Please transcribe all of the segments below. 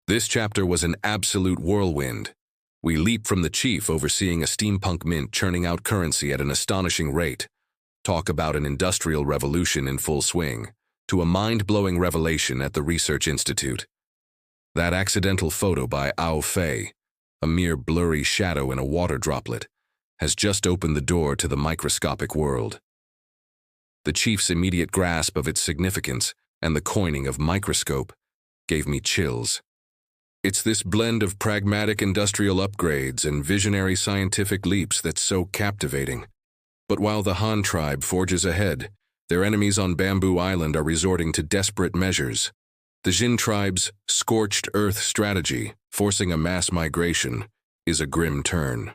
This chapter was an absolute whirlwind. We leap from the chief overseeing a steampunk mint churning out currency at an astonishing rate, talk about an industrial revolution in full swing, to a mind-blowing revelation at the Research Institute. That accidental photo by Ao Fei, a mere blurry shadow in a water droplet, has just opened the door to the microscopic world. The chief's immediate grasp of its significance and the coining of microscope gave me chills. It's this blend of pragmatic industrial upgrades and visionary scientific leaps that's so captivating. But while the Han tribe forges ahead, their enemies on Bamboo Island are resorting to desperate measures. The Xin tribe's scorched earth strategy, forcing a mass migration, is a grim turn.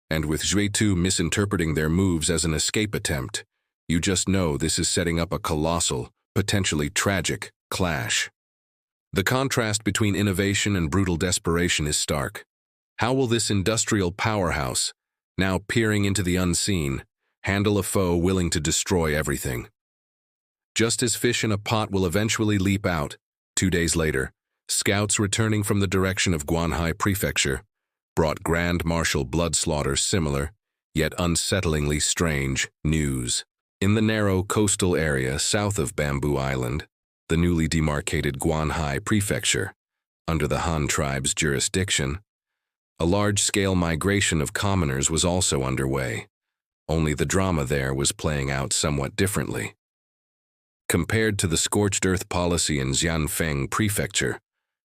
And with Xue Tu misinterpreting their moves as an escape attempt, you just know this is setting up a colossal, potentially tragic, clash. The contrast between innovation and brutal desperation is stark. How will this industrial powerhouse, now peering into the unseen, handle a foe willing to destroy everything? Just as fish in a pot will eventually leap out, 2 days later, scouts returning from the direction of Guanhai Prefecture brought Grand Marshal Bloodslaughter similar, yet unsettlingly strange, news. In the narrow coastal area south of Bamboo Island, the newly demarcated Guanhai Prefecture, under the Han tribe's jurisdiction, a large-scale migration of commoners was also underway, only the drama there was playing out somewhat differently. Compared to the scorched earth policy in Jiahai Prefecture,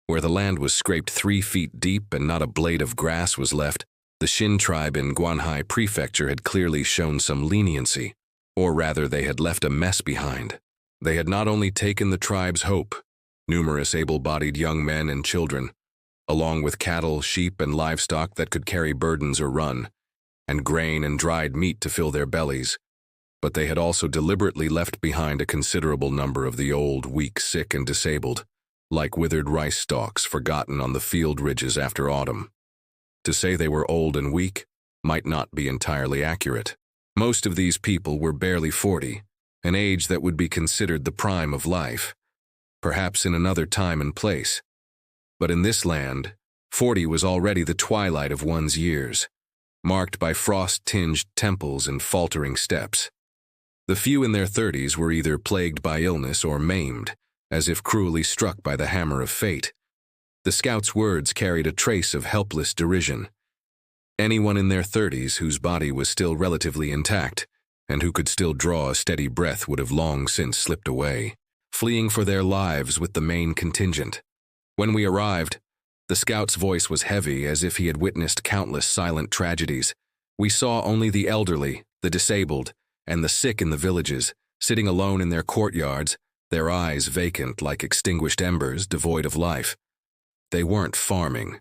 where the land was scraped 3 feet deep and not a blade of grass was left, the Xin tribe in Guanhai Prefecture had clearly shown some leniency, or rather they had left a mess behind. They had not only taken the tribe's hope, numerous able-bodied young men and children, along with cattle, sheep, and livestock that could carry burdens or run, and grain and dried meat to fill their bellies, but they had also deliberately left behind a considerable number of the old, weak, sick, and disabled, like withered rice stalks forgotten on the field ridges after autumn. To say they were old and weak might not be entirely accurate. Most of these people were barely 40, an age that would be considered the prime of life, perhaps in another time and place. But in this land, 40 was already the twilight of one's years, marked by frost-tinged temples and faltering steps. The few in their 30s were either plagued by illness or maimed, as if cruelly struck by the hammer of fate. The scout's words carried a trace of helpless derision. Anyone in their 30s whose body was still relatively intact and who could still draw a steady breath would have long since slipped away, fleeing for their lives with the main contingent. When we arrived, the scout's voice was heavy as if he had witnessed countless silent tragedies. We saw only the elderly, the disabled, and the sick in the villages, sitting alone in their courtyards, their eyes vacant like extinguished embers devoid of life. They weren't farming,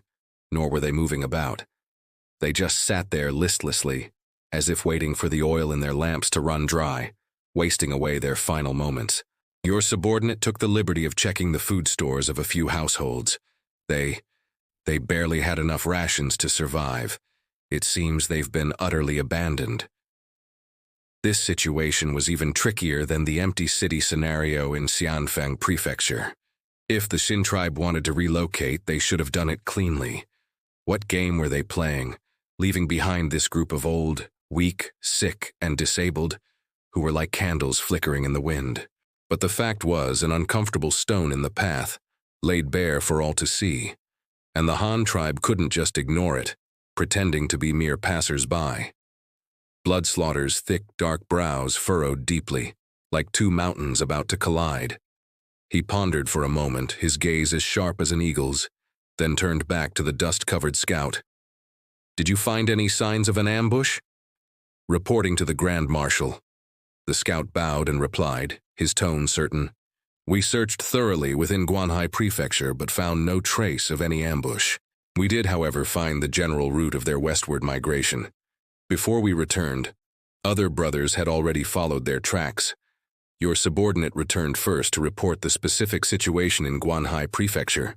nor were they moving about. They just sat there listlessly, as if waiting for the oil in their lamps to run dry, wasting away their final moments. Your subordinate took the liberty of checking the food stores of a few households. They barely had enough rations to survive. It seems they've been utterly abandoned. This situation was even trickier than the empty city scenario in Jiahai Prefecture. If the Xin tribe wanted to relocate, they should have done it cleanly. What game were they playing, leaving behind this group of old, weak, sick, and disabled, who were like candles flickering in the wind? But the fact was an uncomfortable stone in the path, laid bare for all to see, and the Han tribe couldn't just ignore it, pretending to be mere passers-by. Bloodslaughter's thick, dark brows furrowed deeply, like 2 mountains about to collide. He pondered for a moment, his gaze as sharp as an eagle's, then turned back to the dust-covered scout. "Did you find any signs of an ambush?" Reporting to the Grand Marshal. The scout bowed and replied, his tone certain. "We searched thoroughly within Guanhai Prefecture but found no trace of any ambush. We did, however, find the general route of their westward migration. Before we returned, other brothers had already followed their tracks. Your subordinate returned first to report the specific situation in Guanhai Prefecture."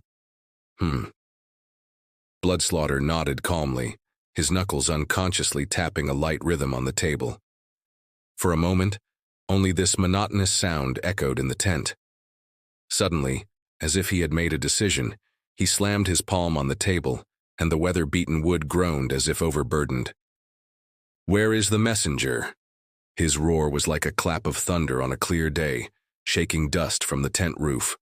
Bloodslaughter nodded calmly, his knuckles unconsciously tapping a light rhythm on the table. For a moment, only this monotonous sound echoed in the tent. Suddenly, as if he had made a decision, He slammed his palm on the table, and the weather-beaten wood groaned as if overburdened. "Where is the messenger?" His roar was like a clap of thunder on a clear day, shaking dust from the tent roof.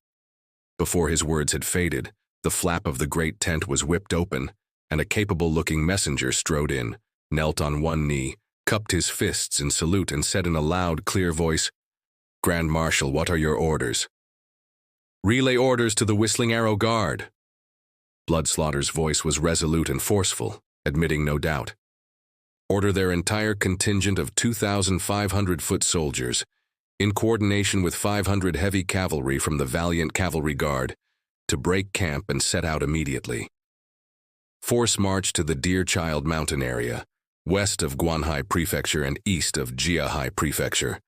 Before his words had faded, the flap of the great tent was whipped open, and a capable-looking messenger strode in, knelt on one knee, cupped his fists in salute, and said in a loud, clear voice, "Grand Marshal, what are your orders?" "Relay orders to the Whistling Arrow Guard." Bloodslaughter's voice was resolute and forceful, admitting no doubt. "Order their entire contingent of 2,500 foot soldiers, in coordination with 500 heavy cavalry from the Valiant Cavalry Guard, to break camp and set out immediately. Force march to the Deer Child Mountain area, west of Guanhai Prefecture and east of Jiahai Prefecture.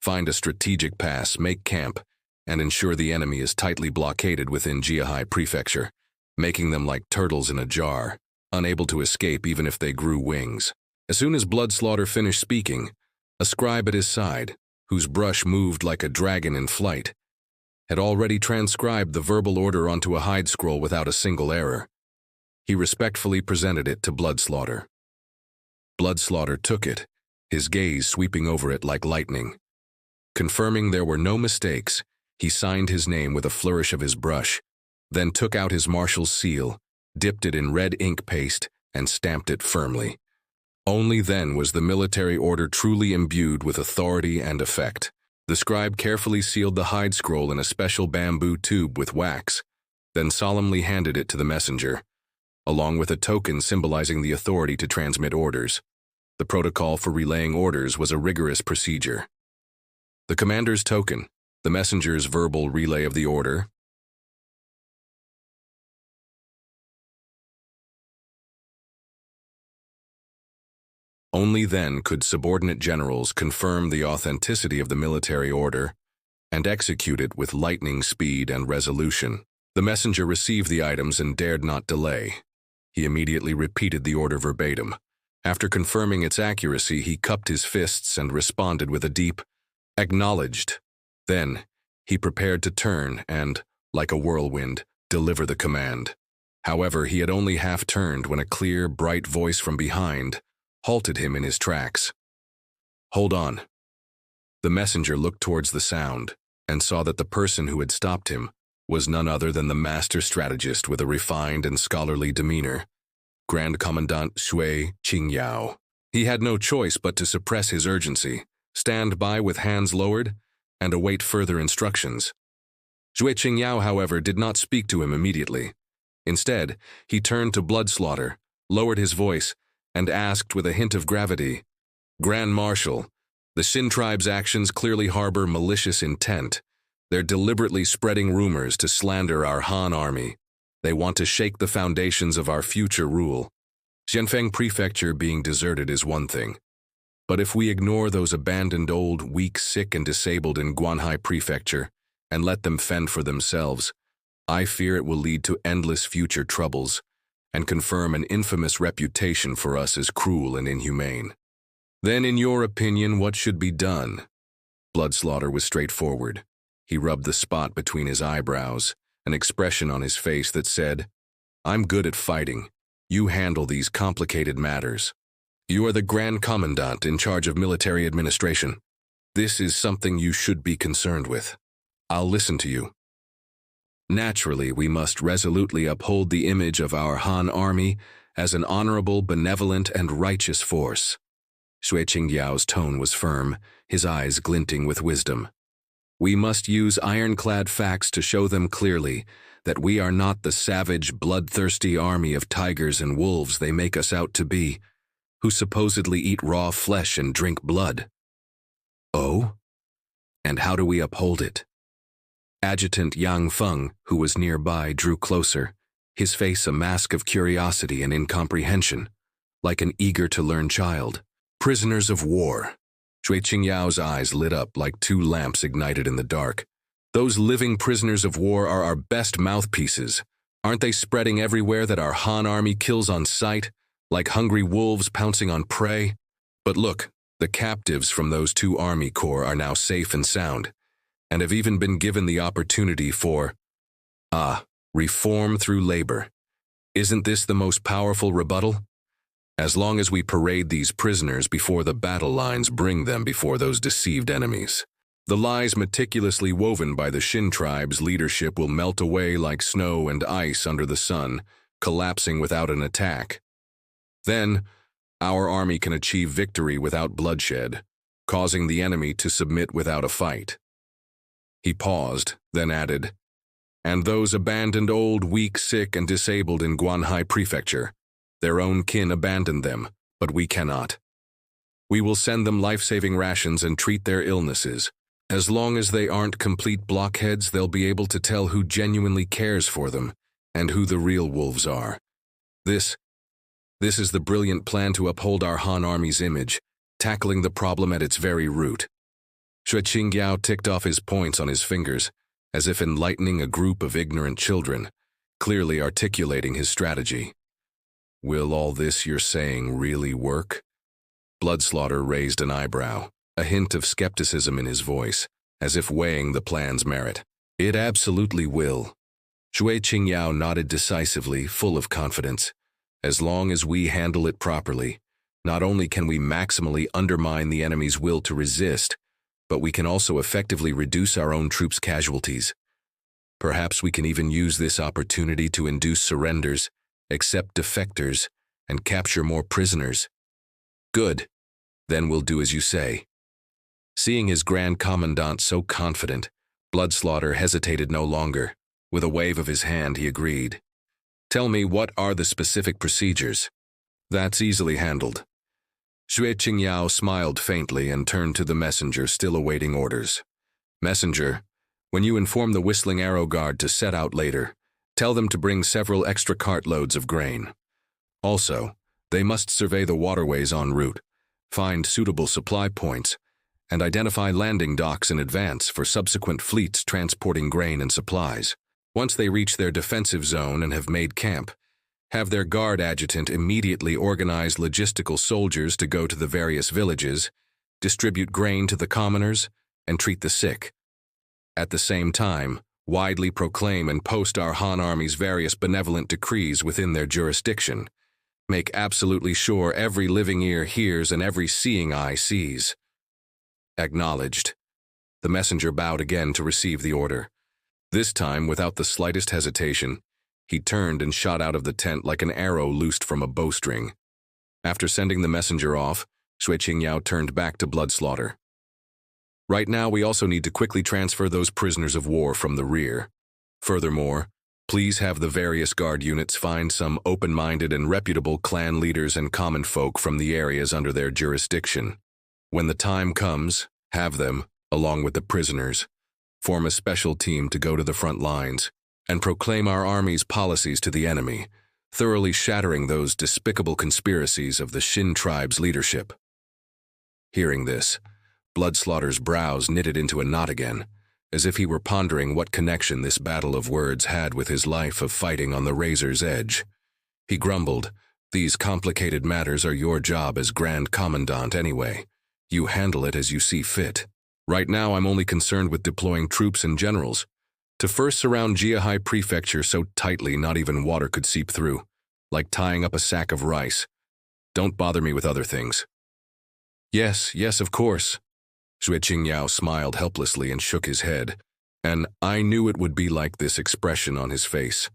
Find a strategic pass, make camp, and ensure the enemy is tightly blockaded within Jiahai Prefecture, making them like turtles in a jar, unable to escape even if they grew wings." As soon as Bloodslaughter finished speaking, a scribe at his side, whose brush moved like a dragon in flight, had already transcribed the verbal order onto a hide scroll without a single error. He respectfully presented it to Bloodslaughter. Bloodslaughter took it, his gaze sweeping over it like lightning. Confirming there were no mistakes, he signed his name with a flourish of his brush, then took out his marshal's seal, dipped it in red ink paste, and stamped it firmly. Only then was the military order truly imbued with authority and effect. The scribe carefully sealed the hide scroll in a special bamboo tube with wax, then solemnly handed it to the messenger, along with a token symbolizing the authority to transmit orders. The protocol for relaying orders was a rigorous procedure. The commander's token, the messenger's verbal relay of the order, only then could subordinate generals confirm the authenticity of the military order and execute it with lightning speed and resolution. The messenger received the items and dared not delay. He immediately repeated the order verbatim. After confirming its accuracy, he cupped his fists and responded with a deep, "Acknowledged." Then, he prepared to turn and, like a whirlwind, deliver the command. However, he had only half turned when a clear, bright voice from behind halted him in his tracks. "Hold on." The messenger looked towards the sound and saw that the person who had stopped him was none other than the master strategist with a refined and scholarly demeanor, Grand Commandant Xue Qingyao. He had no choice but to suppress his urgency, stand by with hands lowered, and await further instructions. Xue Qingyao, however, did not speak to him immediately. Instead, he turned to Bloodslaughter, lowered his voice, and asked with a hint of gravity, "Grand Marshal, the Xin Tribe's actions clearly harbor malicious intent. They're deliberately spreading rumors to slander our Han army. They want to shake the foundations of our future rule. Jiahai Prefecture being deserted is one thing. But if we ignore those abandoned old, weak, sick, and disabled in Guanhai Prefecture and let them fend for themselves, I fear it will lead to endless future troubles and confirm an infamous reputation for us as cruel and inhumane. Then, in your opinion, what should be done?" Bloodslaughter was straightforward. He rubbed the spot between his eyebrows, an expression on his face that said, "I'm good at fighting. You handle these complicated matters. You are the Grand Commandant in charge of military administration. This is something you should be concerned with. I'll listen to you. Naturally, we must resolutely uphold the image of our Han army as an honorable, benevolent, and righteous force." Xue Qingyao's tone was firm, his eyes glinting with wisdom. "We must use ironclad facts to show them clearly that we are not the savage, bloodthirsty army of tigers and wolves they make us out to be, who supposedly eat raw flesh and drink blood." "Oh? And how do we uphold it?" Adjutant Yang Feng, who was nearby, drew closer, his face a mask of curiosity and incomprehension, like an eager-to-learn child. "Prisoners of war." Xue Qingyao's eyes lit up like two lamps ignited in the dark. "Those living prisoners of war are our best mouthpieces. Aren't they spreading everywhere that our Han army kills on sight, like hungry wolves pouncing on prey? But look, the captives from those two army corps are now safe and sound, and have even been given the opportunity for, Reform through labor. Isn't this the most powerful rebuttal? As long as we parade these prisoners before the battle lines, bring them before those deceived enemies. The lies meticulously woven by the Xin Tribe's leadership will melt away like snow and ice under the sun, collapsing without an attack. Then, our army can achieve victory without bloodshed, causing the enemy to submit without a fight. He paused, then added, "And those abandoned old, weak, sick, and disabled in Guanhai Prefecture. Their own kin abandoned them, but we cannot. We will send them life-saving rations and treat their illnesses. As long as they aren't complete blockheads, they'll be able to tell who genuinely cares for them and who the real wolves are. This is the brilliant plan to uphold our Han army's image, tackling the problem at its very root." Xue Qingyao ticked off his points on his fingers, as if enlightening a group of ignorant children, clearly articulating his strategy. "Will all this you're saying really work?" Bloodslaughter raised an eyebrow, a hint of skepticism in his voice, as if weighing the plan's merit. "It absolutely will." Xue Qingyao nodded decisively, full of confidence. "As long as we handle it properly, not only can we maximally undermine the enemy's will to resist, but we can also effectively reduce our own troops' casualties. Perhaps we can even use this opportunity to induce surrenders, accept defectors, and capture more prisoners." "Good. Then we'll do as you say." Seeing his Grand Commandant so confident, Bloodslaughter hesitated no longer. With a wave of his hand, he agreed. "Tell me, what are the specific procedures?" "That's easily handled." Xue Qingyao smiled faintly and turned to the messenger still awaiting orders. "Messenger, when you inform the Whistling Arrow Guard to set out later, tell them to bring several extra cartloads of grain. Also, they must survey the waterways en route, find suitable supply points, and identify landing docks in advance for subsequent fleets transporting grain and supplies. Once they reach their defensive zone and have made camp, have their guard adjutant immediately organize logistical soldiers to go to the various villages, distribute grain to the commoners, and treat the sick. At the same time, widely proclaim and post our Han Army's various benevolent decrees within their jurisdiction. Make absolutely sure every living ear hears and every seeing eye sees." Acknowledged. The messenger bowed again to receive the order. This time, without the slightest hesitation, he turned and shot out of the tent like an arrow loosed from a bowstring. After sending the messenger off, Xue Qingyao turned back to Bloodslaughter. "Right now, we also need to quickly transfer those prisoners of war from the rear. Furthermore, please have the various guard units find some open-minded and reputable clan leaders and common folk from the areas under their jurisdiction. When the time comes, have them, along with the prisoners, form a special team to go to the front lines and proclaim our army's policies to the enemy, thoroughly shattering those despicable conspiracies of the Xin Tribe's leadership." Hearing this, Bloodslaughter's brows knitted into a knot again, as if he were pondering what connection this battle of words had with his life of fighting on the razor's edge. He grumbled, "These complicated matters are your job as Grand Commandant anyway. You handle it as you see fit. Right now, I'm only concerned with deploying troops and generals to first surround Jiahai Prefecture so tightly not even water could seep through, like tying up a sack of rice. Don't bother me with other things." Yes, of course." Xue Qingyao smiled helplessly and shook his head, and "I knew it would be like this" expression on his face.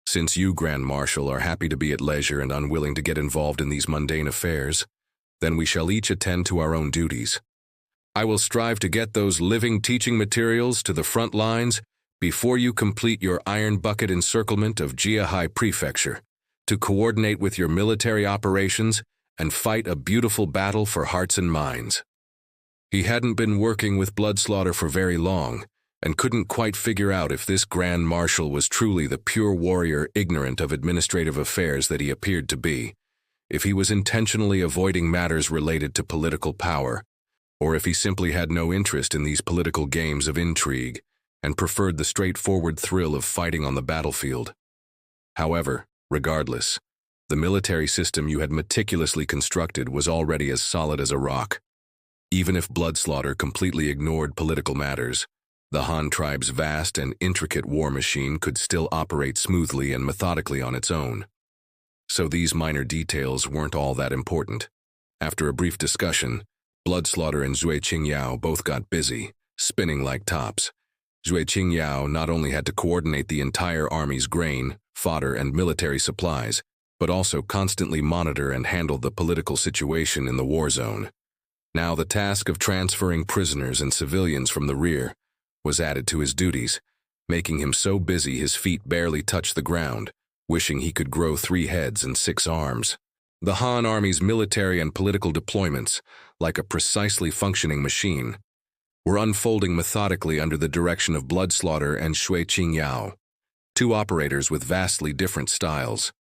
"Since you, Grand Marshal, are happy to be at leisure and unwilling to get involved in these mundane affairs, then we shall each attend to our own duties. I will strive to get those living teaching materials to the front lines before you complete your iron bucket encirclement of Jiahai Prefecture, to coordinate with your military operations and fight a beautiful battle for hearts and minds." He hadn't been working with Bloodslaughter for very long, and couldn't quite figure out if this Grand Marshal was truly the pure warrior ignorant of administrative affairs that he appeared to be, if he was intentionally avoiding matters related to political power, or if he simply had no interest in these political games of intrigue and preferred the straightforward thrill of fighting on the battlefield. However, regardless, the military system you had meticulously constructed was already as solid as a rock. Even if Bloodslaughter completely ignored political matters, The Han tribe's vast and intricate war machine could still operate smoothly and methodically on its own. So these minor details weren't all that important. After a brief discussion, Bloodslaughter and Xue Qingyao both got busy, spinning like tops. Xue Qingyao not only had to coordinate the entire army's grain, fodder, and military supplies, but also constantly monitor and handle the political situation in the war zone. Now the task of transferring prisoners and civilians from the rear was added to his duties, making him so busy his feet barely touched the ground, wishing he could grow 3 heads and 6 arms. The Han army's military and political deployments, like a precisely functioning machine, were unfolding methodically under the direction of Bloodslaughter and Xue Qingyao, 2 operators with vastly different styles.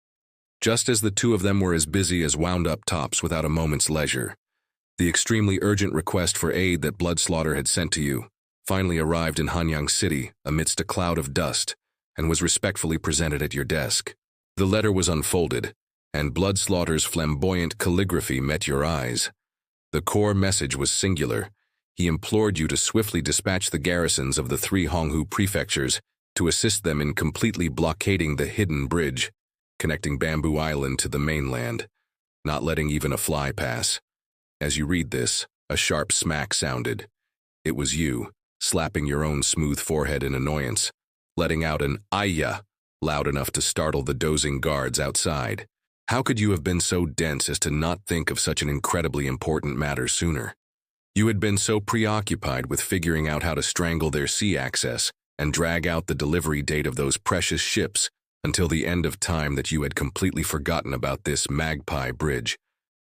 Just as the 2 of them were as busy as wound-up tops without a moment's leisure, the extremely urgent request for aid that Bloodslaughter had sent to you finally arrived in Hanyang City amidst a cloud of dust and was respectfully presented at your desk. The letter was unfolded, and Bloodslaughter's flamboyant calligraphy met your eyes. The core message was singular. He implored you to swiftly dispatch the garrisons of the 3 Honghu prefectures to assist them in completely blockading the hidden bridge, connecting Bamboo Island to the mainland, not letting even a fly pass. As you read this, a sharp smack sounded. It was you, slapping your own smooth forehead in annoyance, letting out an "Ayya" loud enough to startle the dozing guards outside. How could you have been so dense as to not think of such an incredibly important matter sooner? You had been so preoccupied with figuring out how to strangle their sea access and drag out the delivery date of those precious ships until the end of time that you had completely forgotten about this magpie bridge,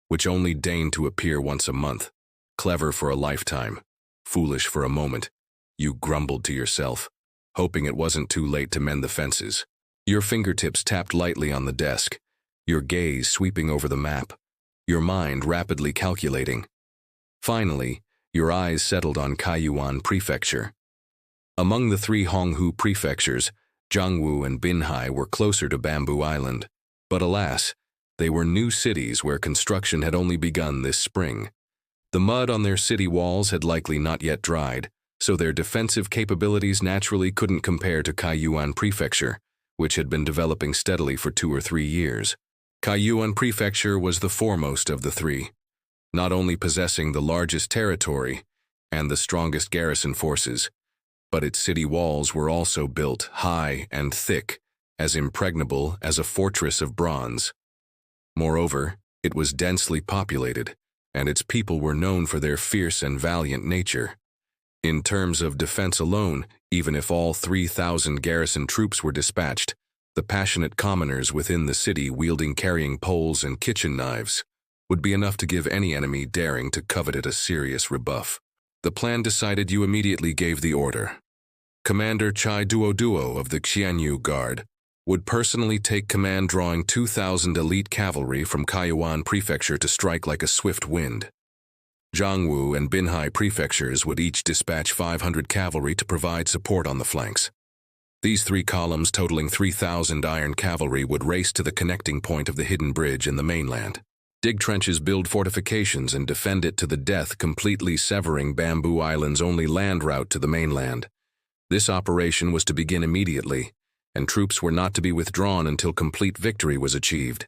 which only deigned to appear once a month. Clever for a lifetime, foolish for a moment, you grumbled to yourself, hoping it wasn't too late to mend the fences. Your fingertips tapped lightly on the desk, your gaze sweeping over the map, your mind rapidly calculating. Finally, your eyes settled on Guanhai Prefecture. Among the 3 Honghu prefectures, Jiangwu and Binhai were closer to Bamboo Island, but alas, they were new cities where construction had only begun this spring. The mud on their city walls had likely not yet dried, so their defensive capabilities naturally couldn't compare to Guanhai Prefecture, which had been developing steadily for 2 or 3 years. Guanhai Prefecture was the foremost of the 3. Not only possessing the largest territory and the strongest garrison forces, but its city walls were also built high and thick, as impregnable as a fortress of bronze. Moreover, it was densely populated, and its people were known for their fierce and valiant nature. In terms of defense alone, even if all 3,000 garrison troops were dispatched, the passionate commoners within the city wielding carrying poles and kitchen knives would be enough to give any enemy daring to covet it a serious rebuff. The plan decided, you immediately gave the order. Commander Chai Duo of the Xianyu Guard would personally take command, drawing 2,000 elite cavalry from Guanhai Prefecture to strike like a swift wind. Jiangwu and Binhai prefectures would each dispatch 500 cavalry to provide support on the flanks. These 3 columns, totaling 3,000 iron cavalry, would race to the connecting point of the hidden bridge in the mainland, dig trenches, build fortifications, and defend it to the death, completely severing Bamboo Island's only land route to the mainland. This operation was to begin immediately, and troops were not to be withdrawn until complete victory was achieved.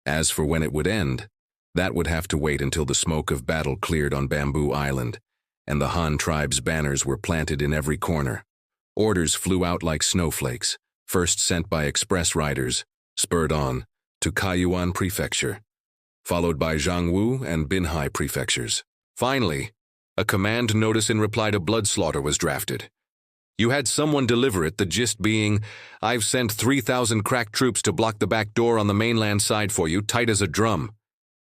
As for when it would end, that would have to wait until the smoke of battle cleared on Bamboo Island, and the Han tribe's banners were planted in every corner. Orders flew out like snowflakes, first sent by express riders, spurred on, to Guanhai Prefecture, followed by Jiangwu and Binhai prefectures. Finally, a command notice in reply to Bloodslaughter was drafted. You had someone deliver it, the gist being, I've sent 3,000 crack troops to block the back door on the mainland side for you, tight as a drum.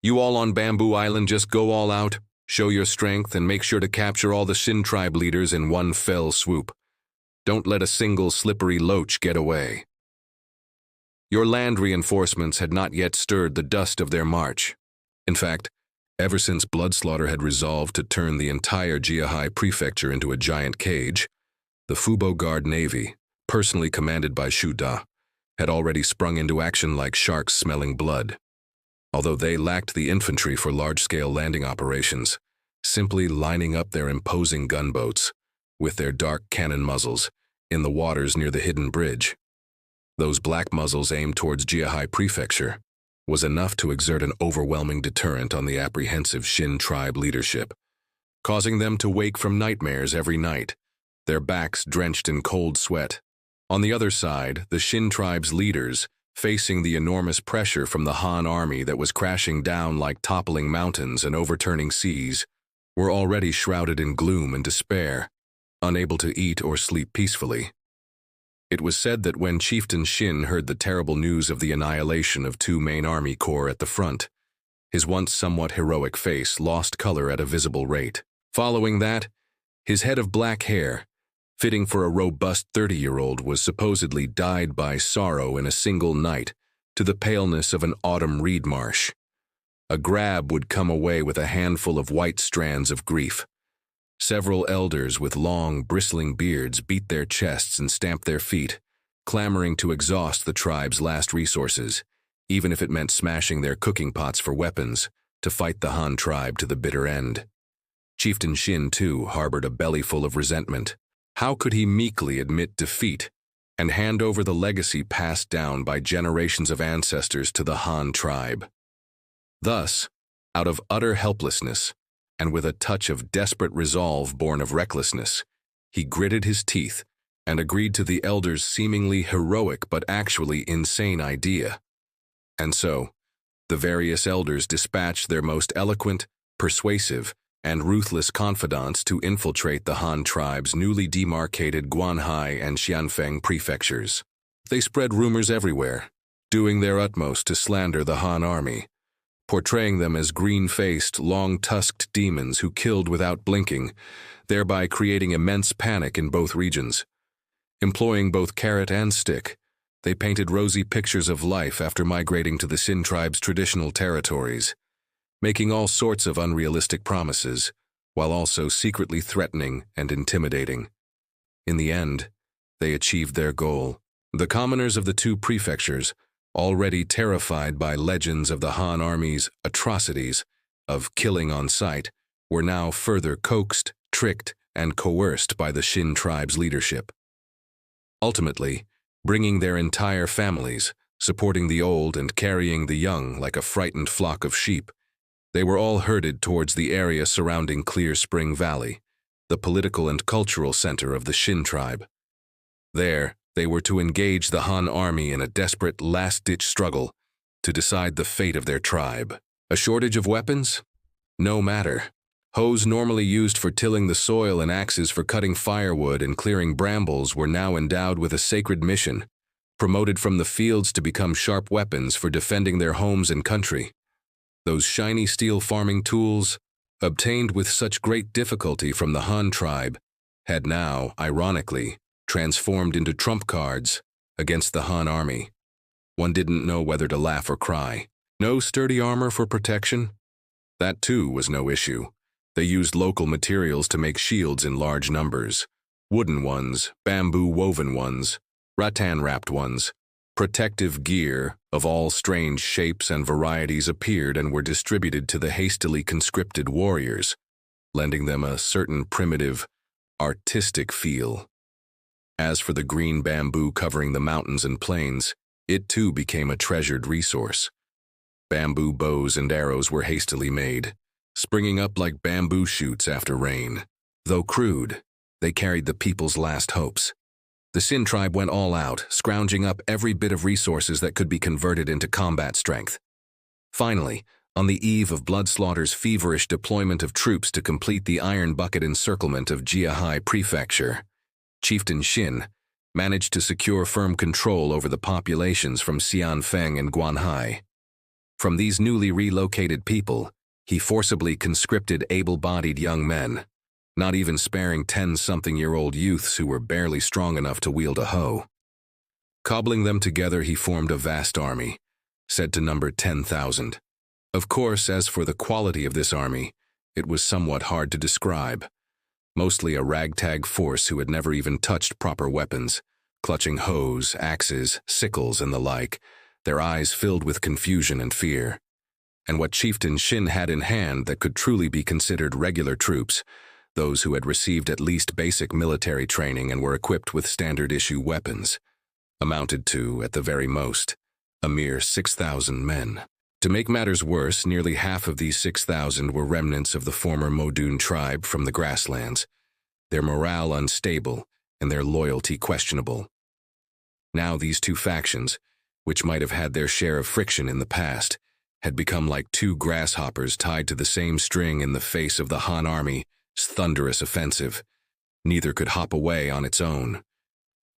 You all on Bamboo Island just go all out, show your strength, and make sure to capture all the Xin Tribe leaders in one fell swoop. Don't let a single slippery loach get away. Your land reinforcements had not yet stirred the dust of their march. In fact, ever since Bloodslaughter had resolved to turn the entire Jiahai Prefecture into a giant cage, the Fubo Guard Navy, personally commanded by Xu Da, had already sprung into action like sharks smelling blood. Although they lacked the infantry for large-scale landing operations, simply lining up their imposing gunboats, with their dark cannon muzzles, in the waters near the hidden bridge. Those black muzzles aimed towards Jiahai Prefecture was enough to exert an overwhelming deterrent on the apprehensive Xin Tribe leadership, causing them to wake from nightmares every night, their backs drenched in cold sweat. On the other side, the Xin Tribe's leaders, facing the enormous pressure from the Han army that was crashing down like toppling mountains and overturning seas, were already shrouded in gloom and despair, unable to eat or sleep peacefully. It was said that when Chieftain Xin heard the terrible news of the annihilation of 2 main army corps at the front, his once somewhat heroic face lost color at a visible rate. Following that, his head of black hair, fitting for a robust 30-year-old, was supposedly dyed by sorrow in a single night to the paleness of an autumn reed marsh. A grab would come away with a handful of white strands of grief. Several elders with long, bristling beards beat their chests and stamped their feet, clamoring to exhaust the tribe's last resources, even if it meant smashing their cooking pots for weapons, to fight the Han tribe to the bitter end. Chieftain Xin, too, harbored a bellyful of resentment. How could he meekly admit defeat and hand over the legacy passed down by generations of ancestors to the Han tribe? Thus, out of utter helplessness, and with a touch of desperate resolve born of recklessness, he gritted his teeth and agreed to the elders' seemingly heroic but actually insane idea. And so, the various elders dispatched their most eloquent, persuasive, and ruthless confidants to infiltrate the Han tribe's newly demarcated Guanhai and Xianfeng prefectures. They spread rumors everywhere, doing their utmost to slander the Han army, portraying them as green-faced, long-tusked demons who killed without blinking, thereby creating immense panic in both regions. Employing both carrot and stick, they painted rosy pictures of life after migrating to the Xin tribe's traditional territories, making all sorts of unrealistic promises, while also secretly threatening and intimidating. In the end, they achieved their goal. The commoners of the 2 prefectures, already terrified by legends of the Han army's atrocities of killing on sight, were now further coaxed, tricked, and coerced by the Xin tribe's leadership. Ultimately, bringing their entire families, supporting the old and carrying the young like a frightened flock of sheep, they were all herded towards the area surrounding Clear Spring Valley, the political and cultural center of the Xin tribe. There, they were to engage the Han army in a desperate last-ditch struggle to decide the fate of their tribe. A shortage of weapons? No matter. Hoes normally used for tilling the soil and axes for cutting firewood and clearing brambles were now endowed with a sacred mission, promoted from the fields to become sharp weapons for defending their homes and country. Those shiny steel farming tools, obtained with such great difficulty from the Han tribe, had now, ironically, transformed into trump cards against the Han army. One didn't know whether to laugh or cry. No sturdy armor for protection? That too was no issue. They used local materials to make shields in large numbers. Wooden ones, bamboo-woven ones, rattan-wrapped ones. Protective gear of all strange shapes and varieties appeared and were distributed to the hastily conscripted warriors, lending them a certain primitive, artistic feel. As for the green bamboo covering the mountains and plains, it too became a treasured resource. Bamboo bows and arrows were hastily made, springing up like bamboo shoots after rain. Though crude, they carried the people's last hopes. The Xin tribe went all out, scrounging up every bit of resources that could be converted into combat strength. Finally, on the eve of Bloodslaughter's feverish deployment of troops to complete the iron bucket encirclement of Jiahai Prefecture, Chieftain Xin managed to secure firm control over the populations from Xianfeng and Guanhai. From these newly relocated people, he forcibly conscripted able-bodied young men, not even sparing 10-something-year-old youths who were barely strong enough to wield a hoe. Cobbling them together, he formed a vast army, said to number 10,000. Of course, as for the quality of this army, it was somewhat hard to describe. Mostly a ragtag force who had never even touched proper weapons, clutching hoes, axes, sickles, and the like, their eyes filled with confusion and fear. And what Chieftain Xin had in hand that could truly be considered regular troops, those who had received at least basic military training and were equipped with standard-issue weapons, amounted to, at the very most, a mere 6,000 men. To make matters worse, nearly half of these 6,000 were remnants of the former Modun tribe from the grasslands, their morale unstable and their loyalty questionable. Now these two factions, which might have had their share of friction in the past, had become like two grasshoppers tied to the same string in the face of the Han Army's thunderous offensive. Neither could hop away on its own.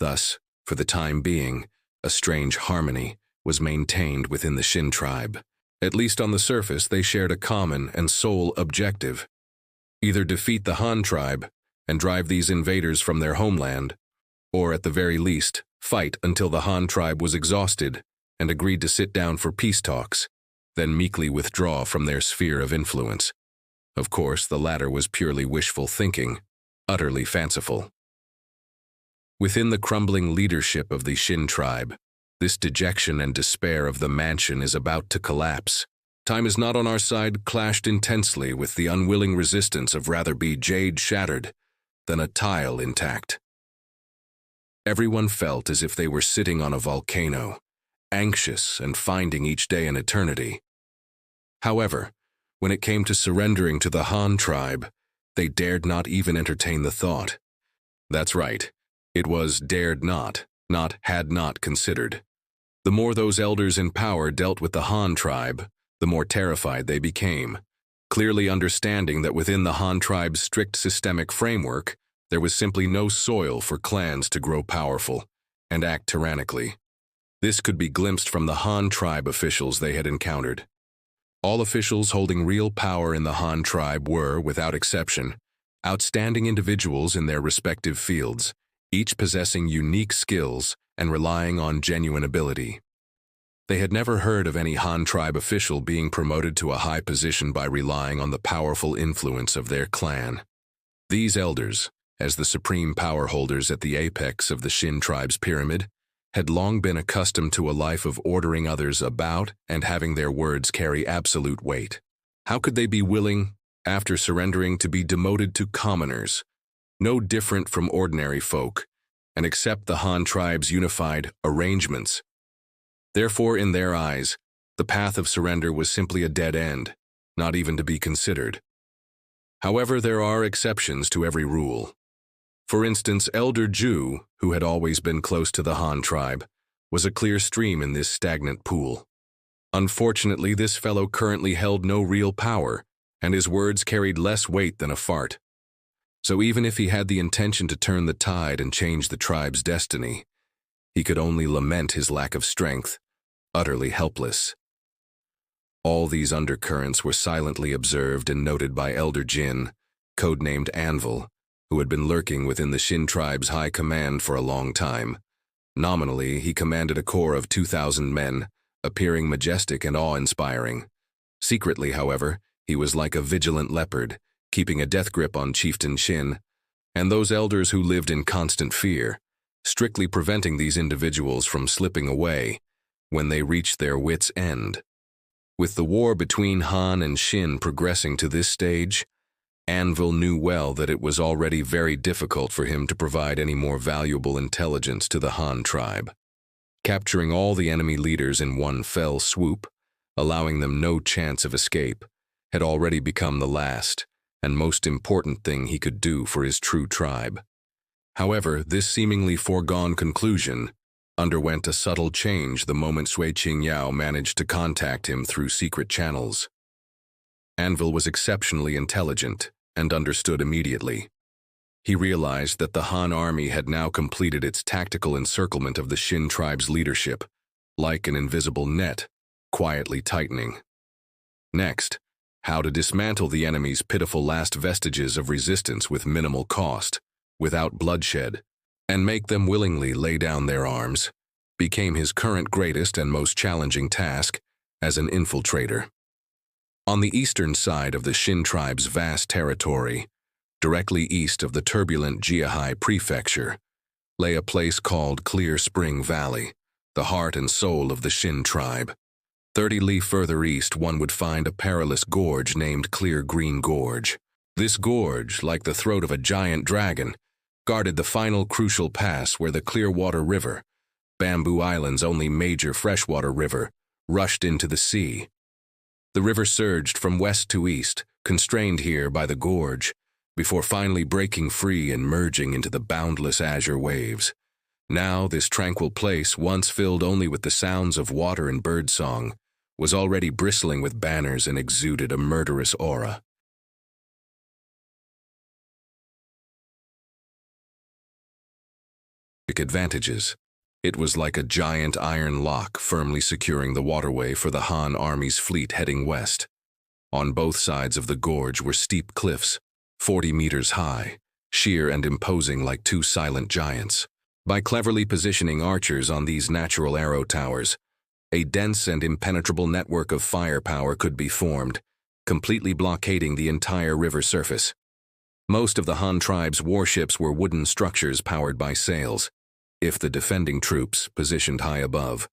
Thus, for the time being, a strange harmony was maintained within the Xin tribe. At least on the surface, they shared a common and sole objective: either defeat the Han tribe and drive these invaders from their homeland, or at the very least, fight until the Han tribe was exhausted and agreed to sit down for peace talks, then meekly withdraw from their sphere of influence. Of course, the latter was purely wishful thinking, utterly fanciful. Within the crumbling leadership of the Xin tribe, this dejection and despair of the mansion is about to collapse. Time is not on our side clashed intensely with the unwilling resistance of rather be jade shattered than a tile intact. Everyone felt as if they were sitting on a volcano, anxious and finding each day an eternity. However, when it came to surrendering to the Han tribe, they dared not even entertain the thought. That's right, it was dared not had not considered. The more those elders in power dealt with the Han tribe, the more terrified they became, clearly understanding that within the Han tribe's strict systemic framework, there was simply no soil for clans to grow powerful and act tyrannically. This could be glimpsed from the Han tribe officials they had encountered. All officials holding real power in the Han tribe were, without exception, outstanding individuals in their respective fields, each possessing unique skills and relying on genuine ability. They had never heard of any Han tribe official being promoted to a high position by relying on the powerful influence of their clan. These elders, as the supreme power holders at the apex of the Xin tribe's pyramid, had long been accustomed to a life of ordering others about and having their words carry absolute weight. How could they be willing, after surrendering, to be demoted to commoners, no different from ordinary folk, and accept the Han tribe's unified arrangements? Therefore, in their eyes, the path of surrender was simply a dead end, not even to be considered. However, there are exceptions to every rule. For instance, Elder Zhu, who had always been close to the Han tribe, was a clear stream in this stagnant pool. Unfortunately, this fellow currently held no real power, and his words carried less weight than a fart. So even if he had the intention to turn the tide and change the tribe's destiny, he could only lament his lack of strength, utterly helpless. All these undercurrents were silently observed and noted by Elder Jin, codenamed Anvil, who had been lurking within the Xin tribe's high command for a long time. Nominally, he commanded a corps of 2,000 men, appearing majestic and awe-inspiring. Secretly, however, he was like a vigilant leopard, keeping a death grip on Chieftain Xin, and those elders who lived in constant fear, strictly preventing these individuals from slipping away when they reached their wits' end. With the war between Han and Xin progressing to this stage, Anvil knew well that it was already very difficult for him to provide any more valuable intelligence to the Han tribe. Capturing all the enemy leaders in one fell swoop, allowing them no chance of escape, had already become the last and most important thing he could do for his true tribe. However, this seemingly foregone conclusion underwent a subtle change the moment Xue Qingyao managed to contact him through secret channels. Anvil was exceptionally intelligent and understood immediately. He realized that the Han army had now completed its tactical encirclement of the Xin tribe's leadership, like an invisible net, quietly tightening. Next, how to dismantle the enemy's pitiful last vestiges of resistance with minimal cost, without bloodshed, and make them willingly lay down their arms, became his current greatest and most challenging task as an infiltrator. On the eastern side of the Xin tribe's vast territory, directly east of the turbulent Jiahai Prefecture, lay a place called Clear Spring Valley, the heart and soul of the Xin tribe. 30 li further east one would find a perilous gorge named Cleargreen Gorge. This gorge, like the throat of a giant dragon, guarded the final crucial pass where the Clearwater River, Bamboo Island's only major freshwater river, rushed into the sea. The river surged from west to east, constrained here by the gorge, before finally breaking free and merging into the boundless azure waves. Now, this tranquil place, once filled only with the sounds of water and birdsong, was already bristling with banners and exuded a murderous aura. Advantages. It was like a giant iron lock firmly securing the waterway for the Han army's fleet heading west. On both sides of the gorge were steep cliffs, 40 meters high, sheer and imposing like two silent giants. By cleverly positioning archers on these natural arrow towers, a dense and impenetrable network of firepower could be formed, completely blockading the entire river surface. Most of the Han tribe's warships were wooden structures powered by sails. If the defending troops, positioned high above,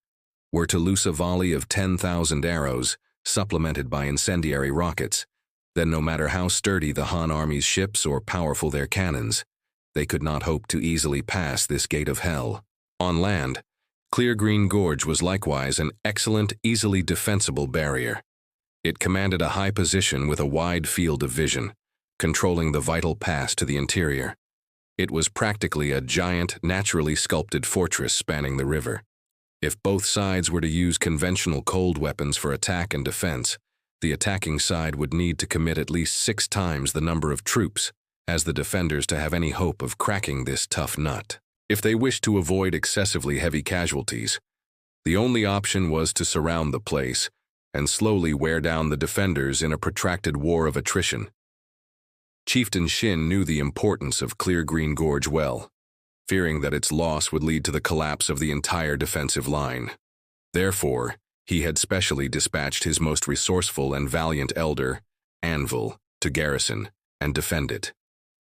were to loose a volley of 10,000 arrows, supplemented by incendiary rockets, then no matter how sturdy the Han army's ships or powerful their cannons, they could not hope to easily pass this gate of hell. On land, Cleargreen Gorge was likewise an excellent, easily defensible barrier. It commanded a high position with a wide field of vision, controlling the vital pass to the interior. It was practically a giant, naturally sculpted fortress spanning the river. If both sides were to use conventional cold weapons for attack and defense, the attacking side would need to commit at least 6 times the number of troops as the defenders to have any hope of cracking this tough nut. If they wished to avoid excessively heavy casualties, the only option was to surround the place and slowly wear down the defenders in a protracted war of attrition. Chieftain Xin knew the importance of Cleargreen Gorge well, fearing that its loss would lead to the collapse of the entire defensive line. Therefore, he had specially dispatched his most resourceful and valiant elder, Anvil, to garrison and defend it.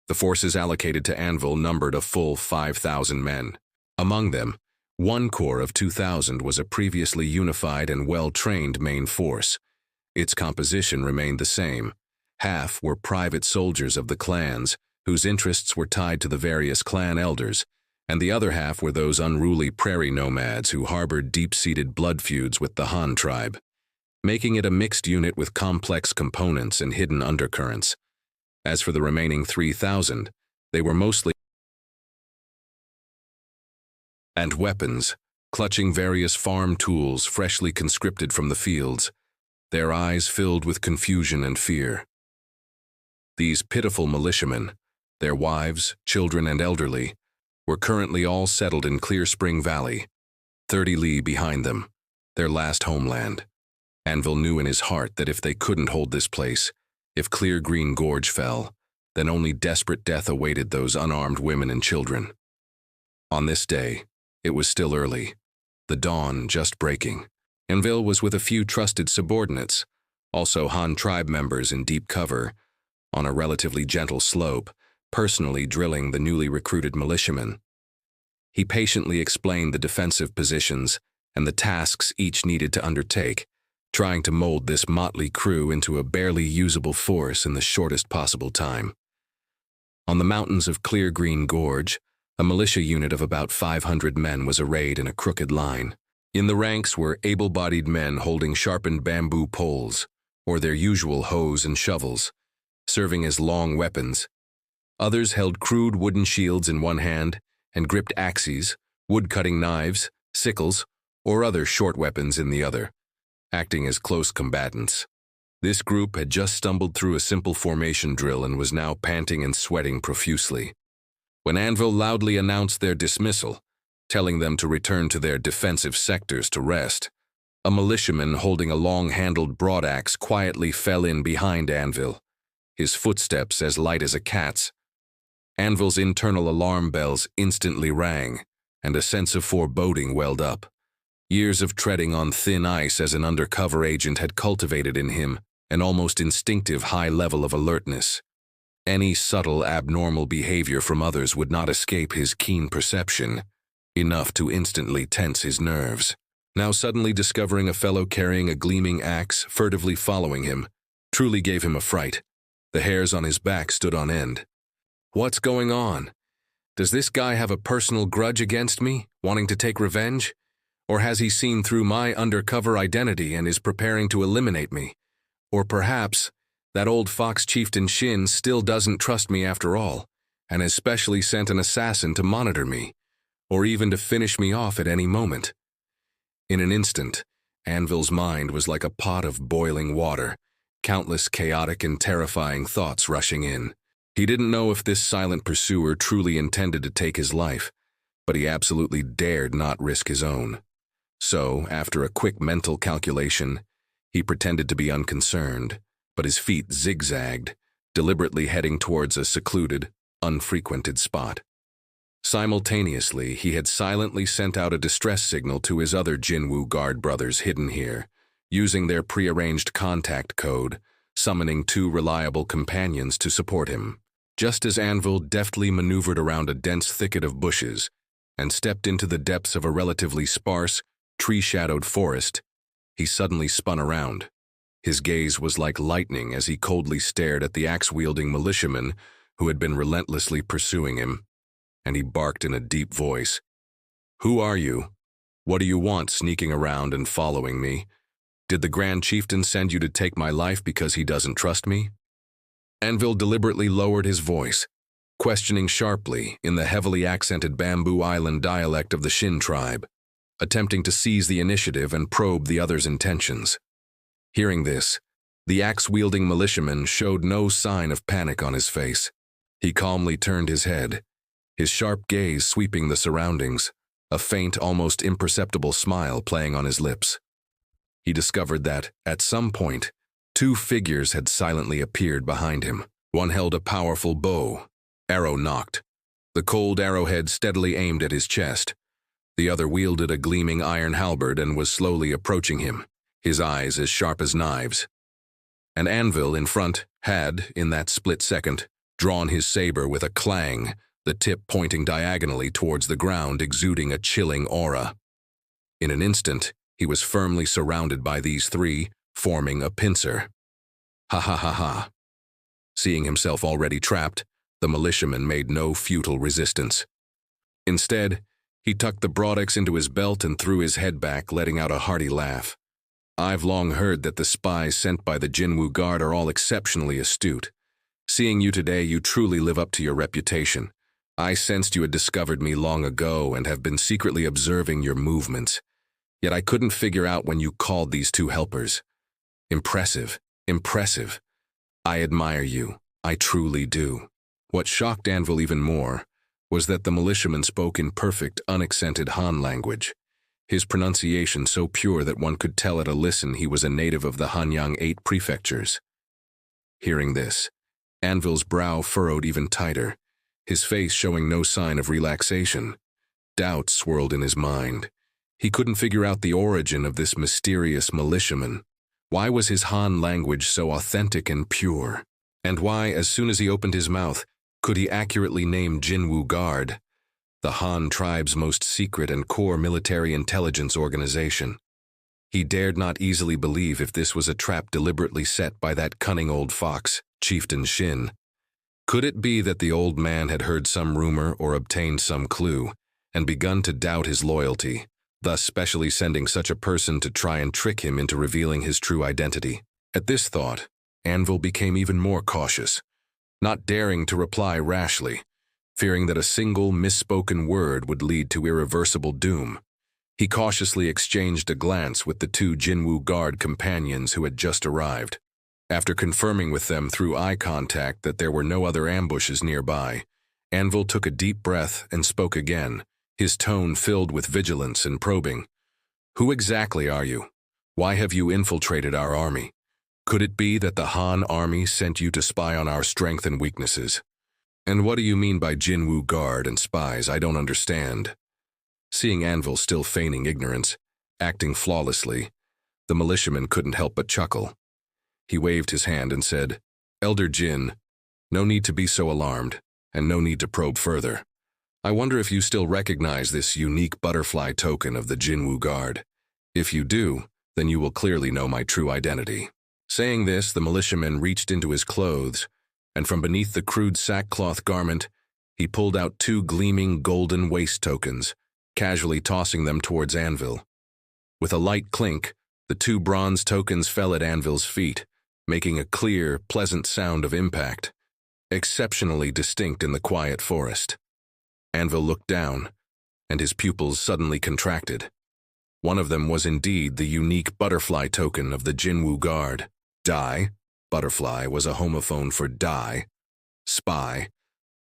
The forces allocated to Anvil numbered a full 5,000 men. Among them, one corps of 2,000 was a previously unified and well-trained main force. Its composition remained the same. Half were private soldiers of the clans, whose interests were tied to the various clan elders, and the other half were those unruly prairie nomads who harbored deep-seated blood feuds with the Han tribe, making it a mixed unit with complex components and hidden undercurrents. As for the remaining 3,000, they were mostly and weapons, clutching various farm tools freshly conscripted from the fields, their eyes filled with confusion and fear. These pitiful militiamen, their wives, children, and elderly, were currently all settled in Clear Spring Valley, 30 li behind them, their last homeland. Anvil knew in his heart that if they couldn't hold this place, if Cleargreen Gorge fell, then only desperate death awaited those unarmed women and children. On this day, it was still early, the dawn just breaking. Anvil was with a few trusted subordinates, also Han tribe members in deep cover, on a relatively gentle slope, personally drilling the newly recruited militiamen. He patiently explained the defensive positions and the tasks each needed to undertake, trying to mold this motley crew into a barely usable force in the shortest possible time. On the mountains of Cleargreen Gorge, a militia unit of about 500 men was arrayed in a crooked line. In the ranks were able-bodied men holding sharpened bamboo poles, or their usual hoes and shovels, serving as long weapons. Others held crude wooden shields in one hand and gripped axes, wood-cutting knives, sickles, or other short weapons in the other, acting as close combatants. This group had just stumbled through a simple formation drill and was now panting and sweating profusely. When Anvil loudly announced their dismissal, telling them to return to their defensive sectors to rest, a militiaman holding a long-handled broadaxe quietly fell in behind Anvil, his footsteps as light as a cat's. Anvil's internal alarm bells instantly rang, and a sense of foreboding welled up. Years of treading on thin ice as an undercover agent had cultivated in him an almost instinctive high level of alertness. Any subtle abnormal behavior from others would not escape his keen perception, enough to instantly tense his nerves. Now suddenly discovering a fellow carrying a gleaming axe furtively following him truly gave him a fright. The hairs on his back stood on end. What's going on? Does this guy have a personal grudge against me, wanting to take revenge? Or has he seen through my undercover identity and is preparing to eliminate me? Or perhaps that old fox chieftain Xin still doesn't trust me after all, and has specially sent an assassin to monitor me, or even to finish me off at any moment. In an instant, Anvil's mind was like a pot of boiling water, countless chaotic and terrifying thoughts rushing in. He didn't know if this silent pursuer truly intended to take his life, but he absolutely dared not risk his own. So, after a quick mental calculation, he pretended to be unconcerned, but his feet zigzagged, deliberately heading towards a secluded, unfrequented spot. Simultaneously, he had silently sent out a distress signal to his other Jinwu guard brothers hidden here, using their prearranged contact code, summoning 2 reliable companions to support him. Just as Anvil deftly maneuvered around a dense thicket of bushes and stepped into the depths of a relatively sparse, tree-shadowed forest, he suddenly spun around. His gaze was like lightning as he coldly stared at the axe-wielding militiaman who had been relentlessly pursuing him, and he barked in a deep voice. "Who are you? What do you want sneaking around and following me? Did the Grand Chieftain send you to take my life because he doesn't trust me?" Anvil deliberately lowered his voice, questioning sharply in the heavily accented Bamboo Island dialect of the Xin Tribe, attempting to seize the initiative and probe the other's intentions. Hearing this, the axe-wielding militiaman showed no sign of panic on his face. He calmly turned his head, his sharp gaze sweeping the surroundings, a faint, almost imperceptible smile playing on his lips. He discovered that, at some point, 2 figures had silently appeared behind him. One held a powerful bow, arrow nocked, the cold arrowhead steadily aimed at his chest. The other wielded a gleaming iron halberd and was slowly approaching him, his eyes as sharp as knives. And Anvil in front had, in that split second, drawn his saber with a clang, the tip pointing diagonally towards the ground, exuding a chilling aura. In an instant, he was firmly surrounded by these 3, forming a pincer. Ha ha ha ha. Seeing himself already trapped, the militiaman made no futile resistance. Instead, he tucked the broadaxe into his belt and threw his head back, letting out a hearty laugh. "I've long heard that the spies sent by the Jinwu Guard are all exceptionally astute. Seeing you today, you truly live up to your reputation. I sensed you had discovered me long ago and have been secretly observing your movements. Yet I couldn't figure out when you called these 2 helpers. Impressive, impressive. I admire you, I truly do." What shocked Anvil even more was that the militiaman spoke in perfect, unaccented Han language, his pronunciation so pure that one could tell at a listen he was a native of the Hanyang 8 prefectures. Hearing this, Anvil's brow furrowed even tighter, his face showing no sign of relaxation. Doubt swirled in his mind. He couldn't figure out the origin of this mysterious militiaman. Why was his Han language so authentic and pure? And why, as soon as he opened his mouth, could he accurately name Jinwu Guard, the Han tribe's most secret and core military intelligence organization? He dared not easily believe if this was a trap deliberately set by that cunning old fox, Chieftain Xin. Could it be that the old man had heard some rumor or obtained some clue, and begun to doubt his loyalty, thus specially sending such a person to try and trick him into revealing his true identity? At this thought, Anvil became even more cautious, not daring to reply rashly, fearing that a single misspoken word would lead to irreversible doom. He cautiously exchanged a glance with the 2 Jinwu Guard companions who had just arrived. After confirming with them through eye contact that there were no other ambushes nearby, Anvil took a deep breath and spoke again, his tone filled with vigilance and probing. "Who exactly are you? Why have you infiltrated our army? Could it be that the Han army sent you to spy on our strength and weaknesses? And what do you mean by Jinwu Guard and spies? I don't understand." Seeing Anvil still feigning ignorance, acting flawlessly, the militiaman couldn't help but chuckle. He waved his hand and said, "Elder Jin, no need to be so alarmed, and no need to probe further. I wonder if you still recognize this unique butterfly token of the Jinwu Guard. If you do, then you will clearly know my true identity." Saying this, the militiaman reached into his clothes and from beneath the crude sackcloth garment, he pulled out 2 gleaming golden waist tokens, casually tossing them towards Anvil. With a light clink, the 2 bronze tokens fell at Anvil's feet, making a clear, pleasant sound of impact, exceptionally distinct in the quiet forest. Anvil looked down, and his pupils suddenly contracted. One of them was indeed the unique butterfly token of the Jinwu Guard. Dai, butterfly, was a homophone for Dai, spy,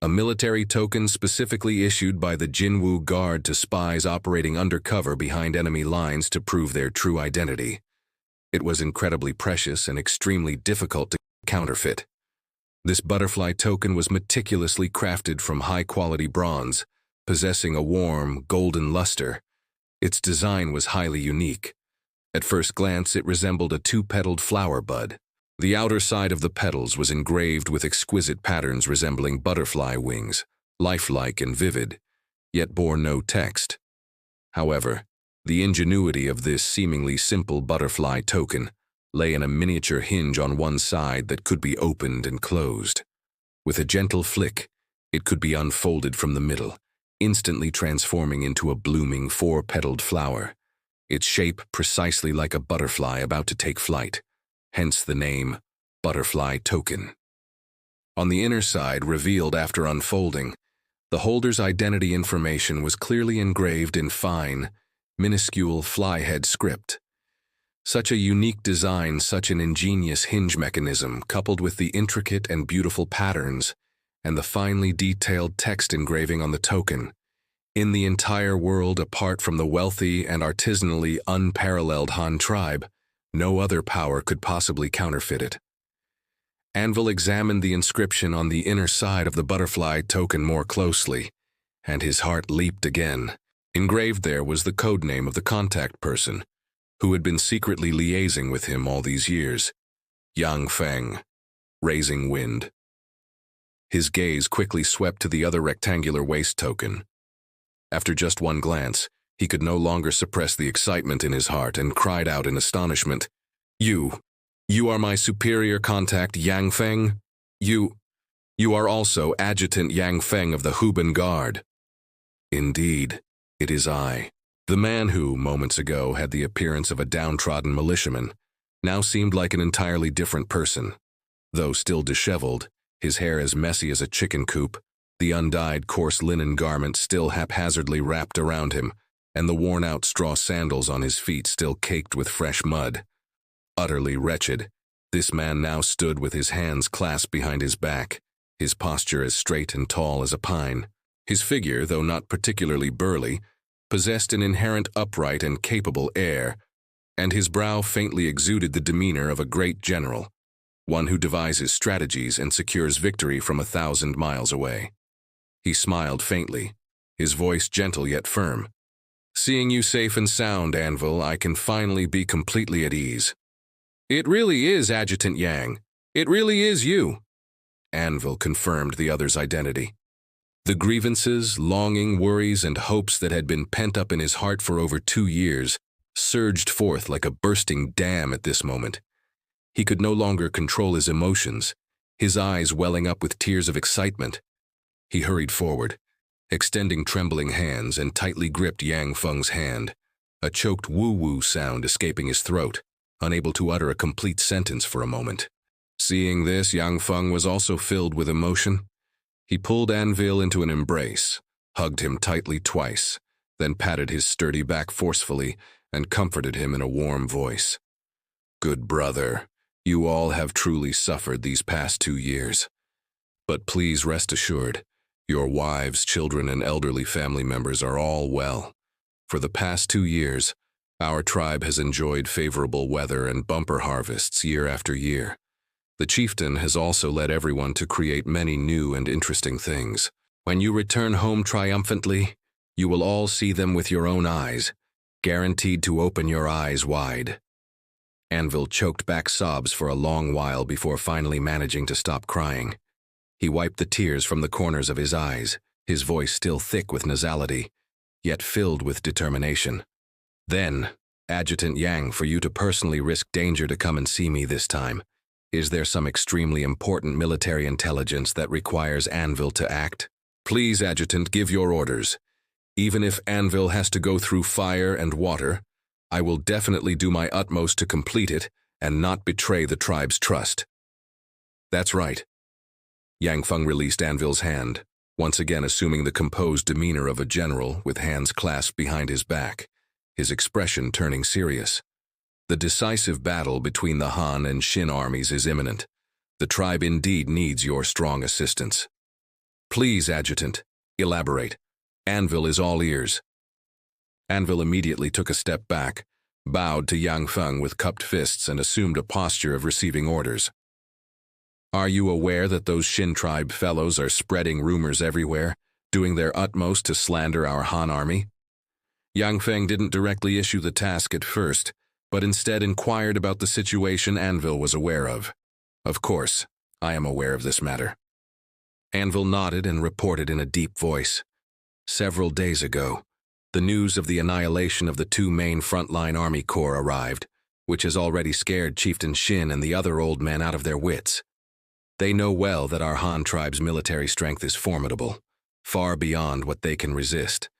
a military token specifically issued by the Jinwu Guard to spies operating undercover behind enemy lines to prove their true identity. It was incredibly precious and extremely difficult to counterfeit. This butterfly token was meticulously crafted from high-quality bronze, possessing a warm, golden luster. Its design was highly unique. At first glance, it resembled a 2-petaled flower bud. The outer side of the petals was engraved with exquisite patterns resembling butterfly wings, lifelike and vivid, yet bore no text. However, the ingenuity of this seemingly simple butterfly token lay in a miniature hinge on one side that could be opened and closed. With a gentle flick, it could be unfolded from the middle, instantly transforming into a blooming 4-petaled flower, its shape precisely like a butterfly about to take flight, hence the name Butterfly Token. On the inner side, revealed after unfolding, the holder's identity information was clearly engraved in fine, minuscule fly-head script. Such a unique design, such an ingenious hinge mechanism, coupled with the intricate and beautiful patterns and the finely detailed text engraving on the token. In the entire world, apart from the wealthy and artisanally unparalleled Han tribe, no other power could possibly counterfeit it. Anvil examined the inscription on the inner side of the butterfly token more closely, and his heart leaped again. Engraved there was the codename of the contact person, who had been secretly liaising with him all these years, Yang Feng, Raising Wind. His gaze quickly swept to the other rectangular waist token. After just one glance, he could no longer suppress the excitement in his heart and cried out in astonishment, You are my superior contact, Yang Feng? You are also Adjutant Yang Feng of the Huban Guard. Indeed, it is I. The man who, moments ago, had the appearance of a downtrodden militiaman, now seemed like an entirely different person. Though still disheveled, his hair as messy as a chicken coop, the undyed coarse linen garment still haphazardly wrapped around him, and the worn-out straw sandals on his feet still caked with fresh mud. Utterly wretched, this man now stood with his hands clasped behind his back, his posture as straight and tall as a pine. His figure, though not particularly burly, possessed an inherent upright and capable air, and his brow faintly exuded the demeanor of a great general, one who devises strategies and secures victory from 1,000 miles away. He smiled faintly, his voice gentle yet firm. Seeing you safe and sound, Anvil, I can finally be completely at ease. It really is Adjutant Yang. It really is you. Anvil confirmed the other's identity. The grievances, longing, worries, and hopes that had been pent up in his heart for over 2 years surged forth like a bursting dam at this moment. He could no longer control his emotions, his eyes welling up with tears of excitement. He hurried forward, extending trembling hands, and tightly gripped Yang Feng's hand, a choked woo-woo sound escaping his throat, unable to utter a complete sentence for a moment. Seeing this, Yang Feng was also filled with emotion. He pulled Anvil into an embrace, hugged him tightly twice, then patted his sturdy back forcefully and comforted him in a warm voice. Good brother, you all have truly suffered these past 2 years. But please rest assured, your wives, children, and elderly family members are all well. For the past 2 years, our tribe has enjoyed favorable weather and bumper harvests year after year. The chieftain has also led everyone to create many new and interesting things. When you return home triumphantly, you will all see them with your own eyes, guaranteed to open your eyes wide. Anvil choked back sobs for a long while before finally managing to stop crying. He wiped the tears from the corners of his eyes, his voice still thick with nasality, yet filled with determination. Then, Adjutant Yang, for you to personally risk danger to come and see me this time, Is there some extremely important military intelligence that requires Anvil to act? Please, Adjutant, give your orders. Even if Anvil has to go through fire and water, I will definitely do my utmost to complete it and not betray the tribe's trust. That's right. Yang Feng released Anvil's hand, once again assuming the composed demeanor of a general with hands clasped behind his back, his expression turning serious. The decisive battle between the Han and Xin armies is imminent. The tribe indeed needs your strong assistance. Please, Adjutant, elaborate. Anvil is all ears. Anvil immediately took a step back, bowed to Yang Feng with cupped fists and assumed a posture of receiving orders. Are you aware that those Xin Tribe fellows are spreading rumors everywhere, doing their utmost to slander our Han army? Yang Feng didn't directly issue the task at first, but instead inquired about the situation Anvil was aware of. Of course, I am aware of this matter. Anvil nodded and reported in a deep voice. Several days ago, the news of the annihilation of the two main frontline army corps arrived, which has already scared Chieftain Xin and the other old men out of their wits. They know well that our Han tribe's military strength is formidable, far beyond what they can resist,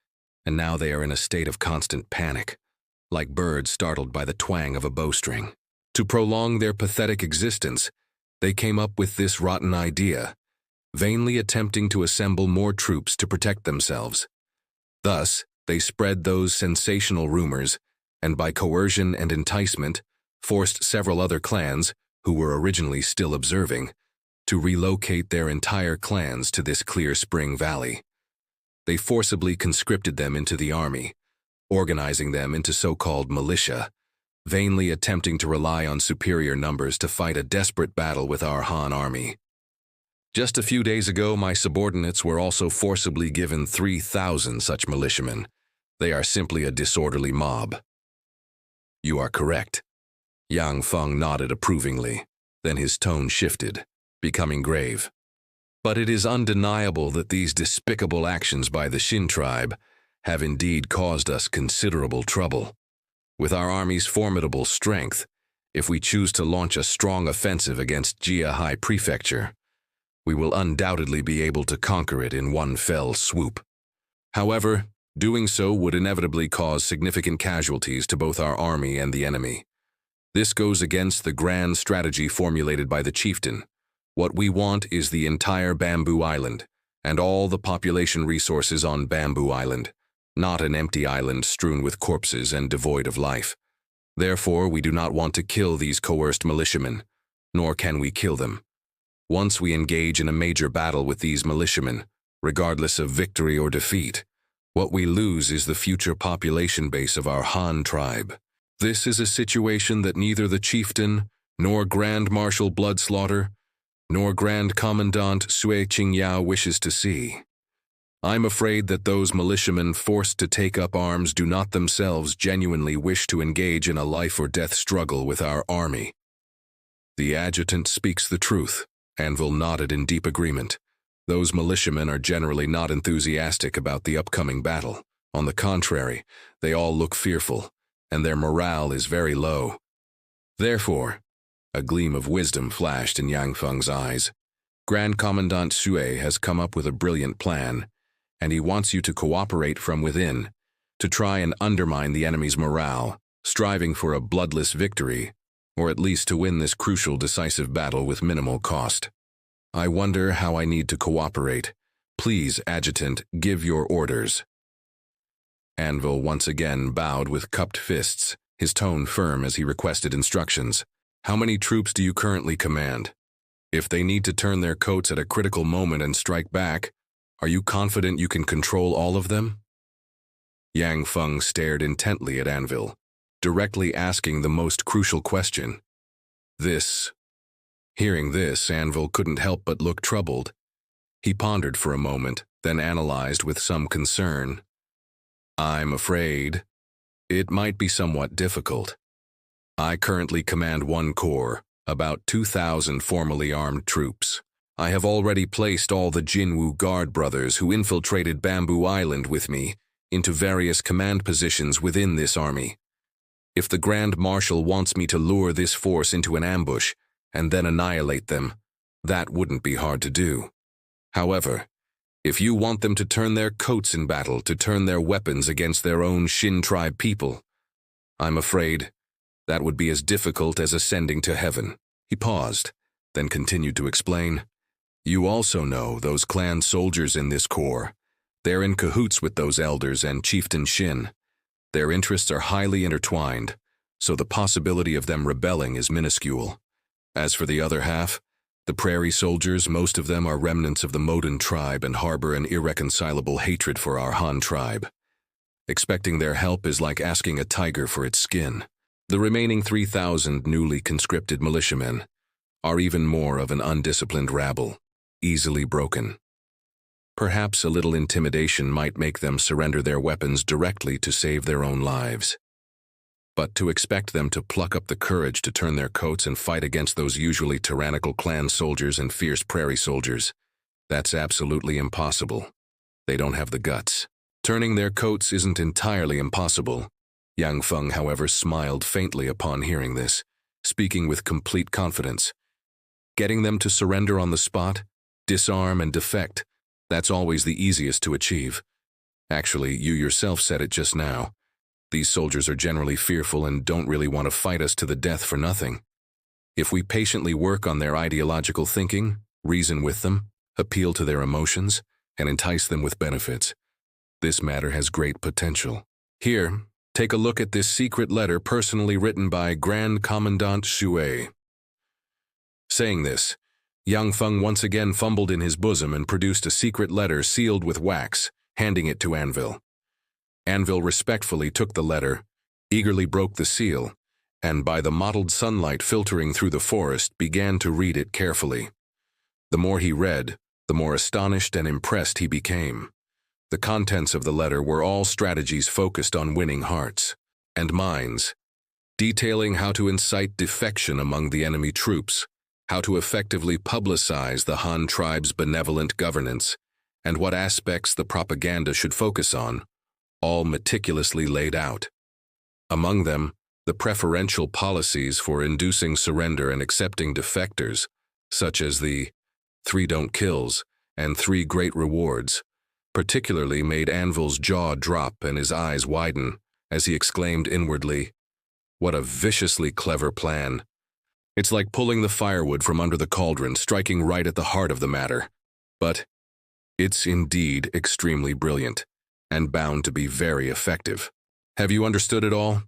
and now they are in a state of constant panic, like birds startled by the twang of a bowstring. To prolong their pathetic existence, they came up with this rotten idea, vainly attempting to assemble more troops to protect themselves. Thus, they spread those sensational rumors, and by coercion and enticement, forced several other clans, who were originally still observing, to relocate their entire clans to this Clear Spring Valley. They forcibly conscripted them into the army, organizing them into so-called militia, vainly attempting to rely on superior numbers to fight a desperate battle with our Han army. Just a few days ago, my subordinates were also forcibly given 3,000 such militiamen. They are simply a disorderly mob. You are correct. Yang Feng nodded approvingly, then his tone shifted, becoming grave. But it is undeniable that these despicable actions by the Xin tribe have indeed caused us considerable trouble. With our army's formidable strength, if we choose to launch a strong offensive against Jiahai Prefecture, we will undoubtedly be able to conquer it in one fell swoop. However, doing so would inevitably cause significant casualties to both our army and the enemy. This goes against the grand strategy formulated by the chieftain. What we want is the entire Bamboo Island, and all the population resources on Bamboo Island, not an empty island strewn with corpses and devoid of life. Therefore, we do not want to kill these coerced militiamen, nor can we kill them. Once we engage in a major battle with these militiamen, regardless of victory or defeat, what we lose is the future population base of our Han tribe. This is a situation that neither the chieftain, nor Grand Marshal Bloodslaughter, nor Grand Commandant Xue Qingyao wishes to see. I'm afraid that those militiamen forced to take up arms do not themselves genuinely wish to engage in a life-or-death struggle with our army. The adjutant speaks the truth. Anvil nodded in deep agreement. Those militiamen are generally not enthusiastic about the upcoming battle. On the contrary, they all look fearful, and their morale is very low. Therefore, a gleam of wisdom flashed in Yang Feng's eyes. Grand Commandant Xue has come up with a brilliant plan, and he wants you to cooperate from within, to try and undermine the enemy's morale, striving for a bloodless victory, or at least to win this crucial decisive battle with minimal cost. I wonder how I need to cooperate. Please, Adjutant, give your orders. Anvil once again bowed with cupped fists, his tone firm as he requested instructions. How many troops do you currently command? If they need to turn their coats at a critical moment and strike back, are you confident you can control all of them? Yang Feng stared intently at Anvil, directly asking the most crucial question. Hearing this, Anvil couldn't help but look troubled. He pondered for a moment, then analyzed with some concern. I'm afraid it might be somewhat difficult. I currently command one corps, about 2,000 formally armed troops. I have already placed all the Jinwu Guard brothers who infiltrated Bamboo Island with me into various command positions within this army. If the Grand Marshal wants me to lure this force into an ambush and then annihilate them, that wouldn't be hard to do. However, if you want them to turn their coats in battle, to turn their weapons against their own Xin Tribe people, I'm afraid that would be as difficult as ascending to heaven. He paused, then continued to explain. You also know those clan soldiers in this corps. They're in cahoots with those elders and Chieftain Xin. Their interests are highly intertwined, so the possibility of them rebelling is minuscule. As for the other half, the prairie soldiers, most of them are remnants of the Moden tribe and harbor an irreconcilable hatred for our Han tribe. Expecting their help is like asking a tiger for its skin. The remaining 3,000 newly conscripted militiamen are even more of an undisciplined rabble, easily broken. Perhaps a little intimidation might make them surrender their weapons directly to save their own lives. But to expect them to pluck up the courage to turn their coats and fight against those usually tyrannical clan soldiers and fierce prairie soldiers, that's absolutely impossible. They don't have the guts. Turning their coats isn't entirely impossible. Yang Feng, however, smiled faintly upon hearing this, speaking with complete confidence. Getting them to surrender on the spot, disarm and defect, that's always the easiest to achieve. Actually, you yourself said it just now. These soldiers are generally fearful and don't really want to fight us to the death for nothing. If we patiently work on their ideological thinking, reason with them, appeal to their emotions, and entice them with benefits, this matter has great potential. Here, take a look at this secret letter personally written by Grand Commandant Xue. Saying this, Yang Feng once again fumbled in his bosom and produced a secret letter sealed with wax, handing it to Anvil. Anvil respectfully took the letter, eagerly broke the seal, and by the mottled sunlight filtering through the forest began to read it carefully. The more he read, the more astonished and impressed he became. The contents of the letter were all strategies focused on winning hearts and minds, detailing how to incite defection among the enemy troops, how to effectively publicize the Han tribe's benevolent governance, and what aspects the propaganda should focus on, all meticulously laid out. Among them, the preferential policies for inducing surrender and accepting defectors, such as the 3 don't kills and 3 great rewards, particularly made Anvil's jaw drop and his eyes widen as he exclaimed inwardly, "What a viciously clever plan. It's like pulling the firewood from under the cauldron, striking right at the heart of the matter. But it's indeed extremely brilliant, and bound to be very effective. Have you understood it all?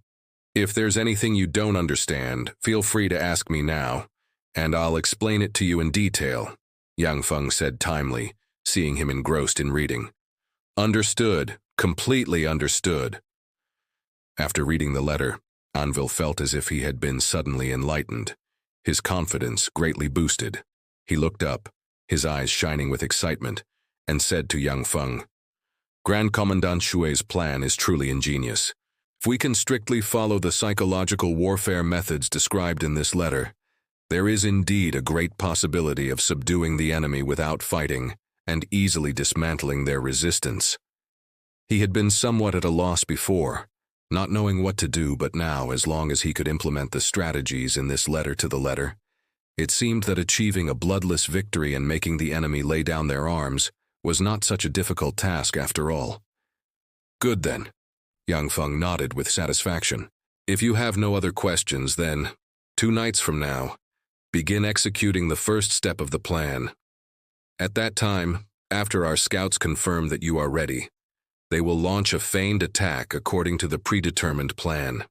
If there's anything you don't understand, feel free to ask me now, and I'll explain it to you in detail," Yang Feng said timely, seeing him engrossed in reading. "Understood, completely understood." After reading the letter, Anvil felt as if he had been suddenly enlightened. His confidence greatly boosted. He looked up, his eyes shining with excitement, and said to Yang Feng, "Grand Commandant Xue's plan is truly ingenious. If we can strictly follow the psychological warfare methods described in this letter, there is indeed a great possibility of subduing the enemy without fighting and easily dismantling their resistance." He had been somewhat at a loss before, not knowing what to do, but now, as long as he could implement the strategies in this letter to the letter, it seemed that achieving a bloodless victory and making the enemy lay down their arms was not such a difficult task after all. "Good then," Yang Feng nodded with satisfaction. "If you have no other questions, then, 2 nights from now, begin executing the first step of the plan. At that time, after our scouts confirm that you are ready, they will launch a feigned attack according to the predetermined plan.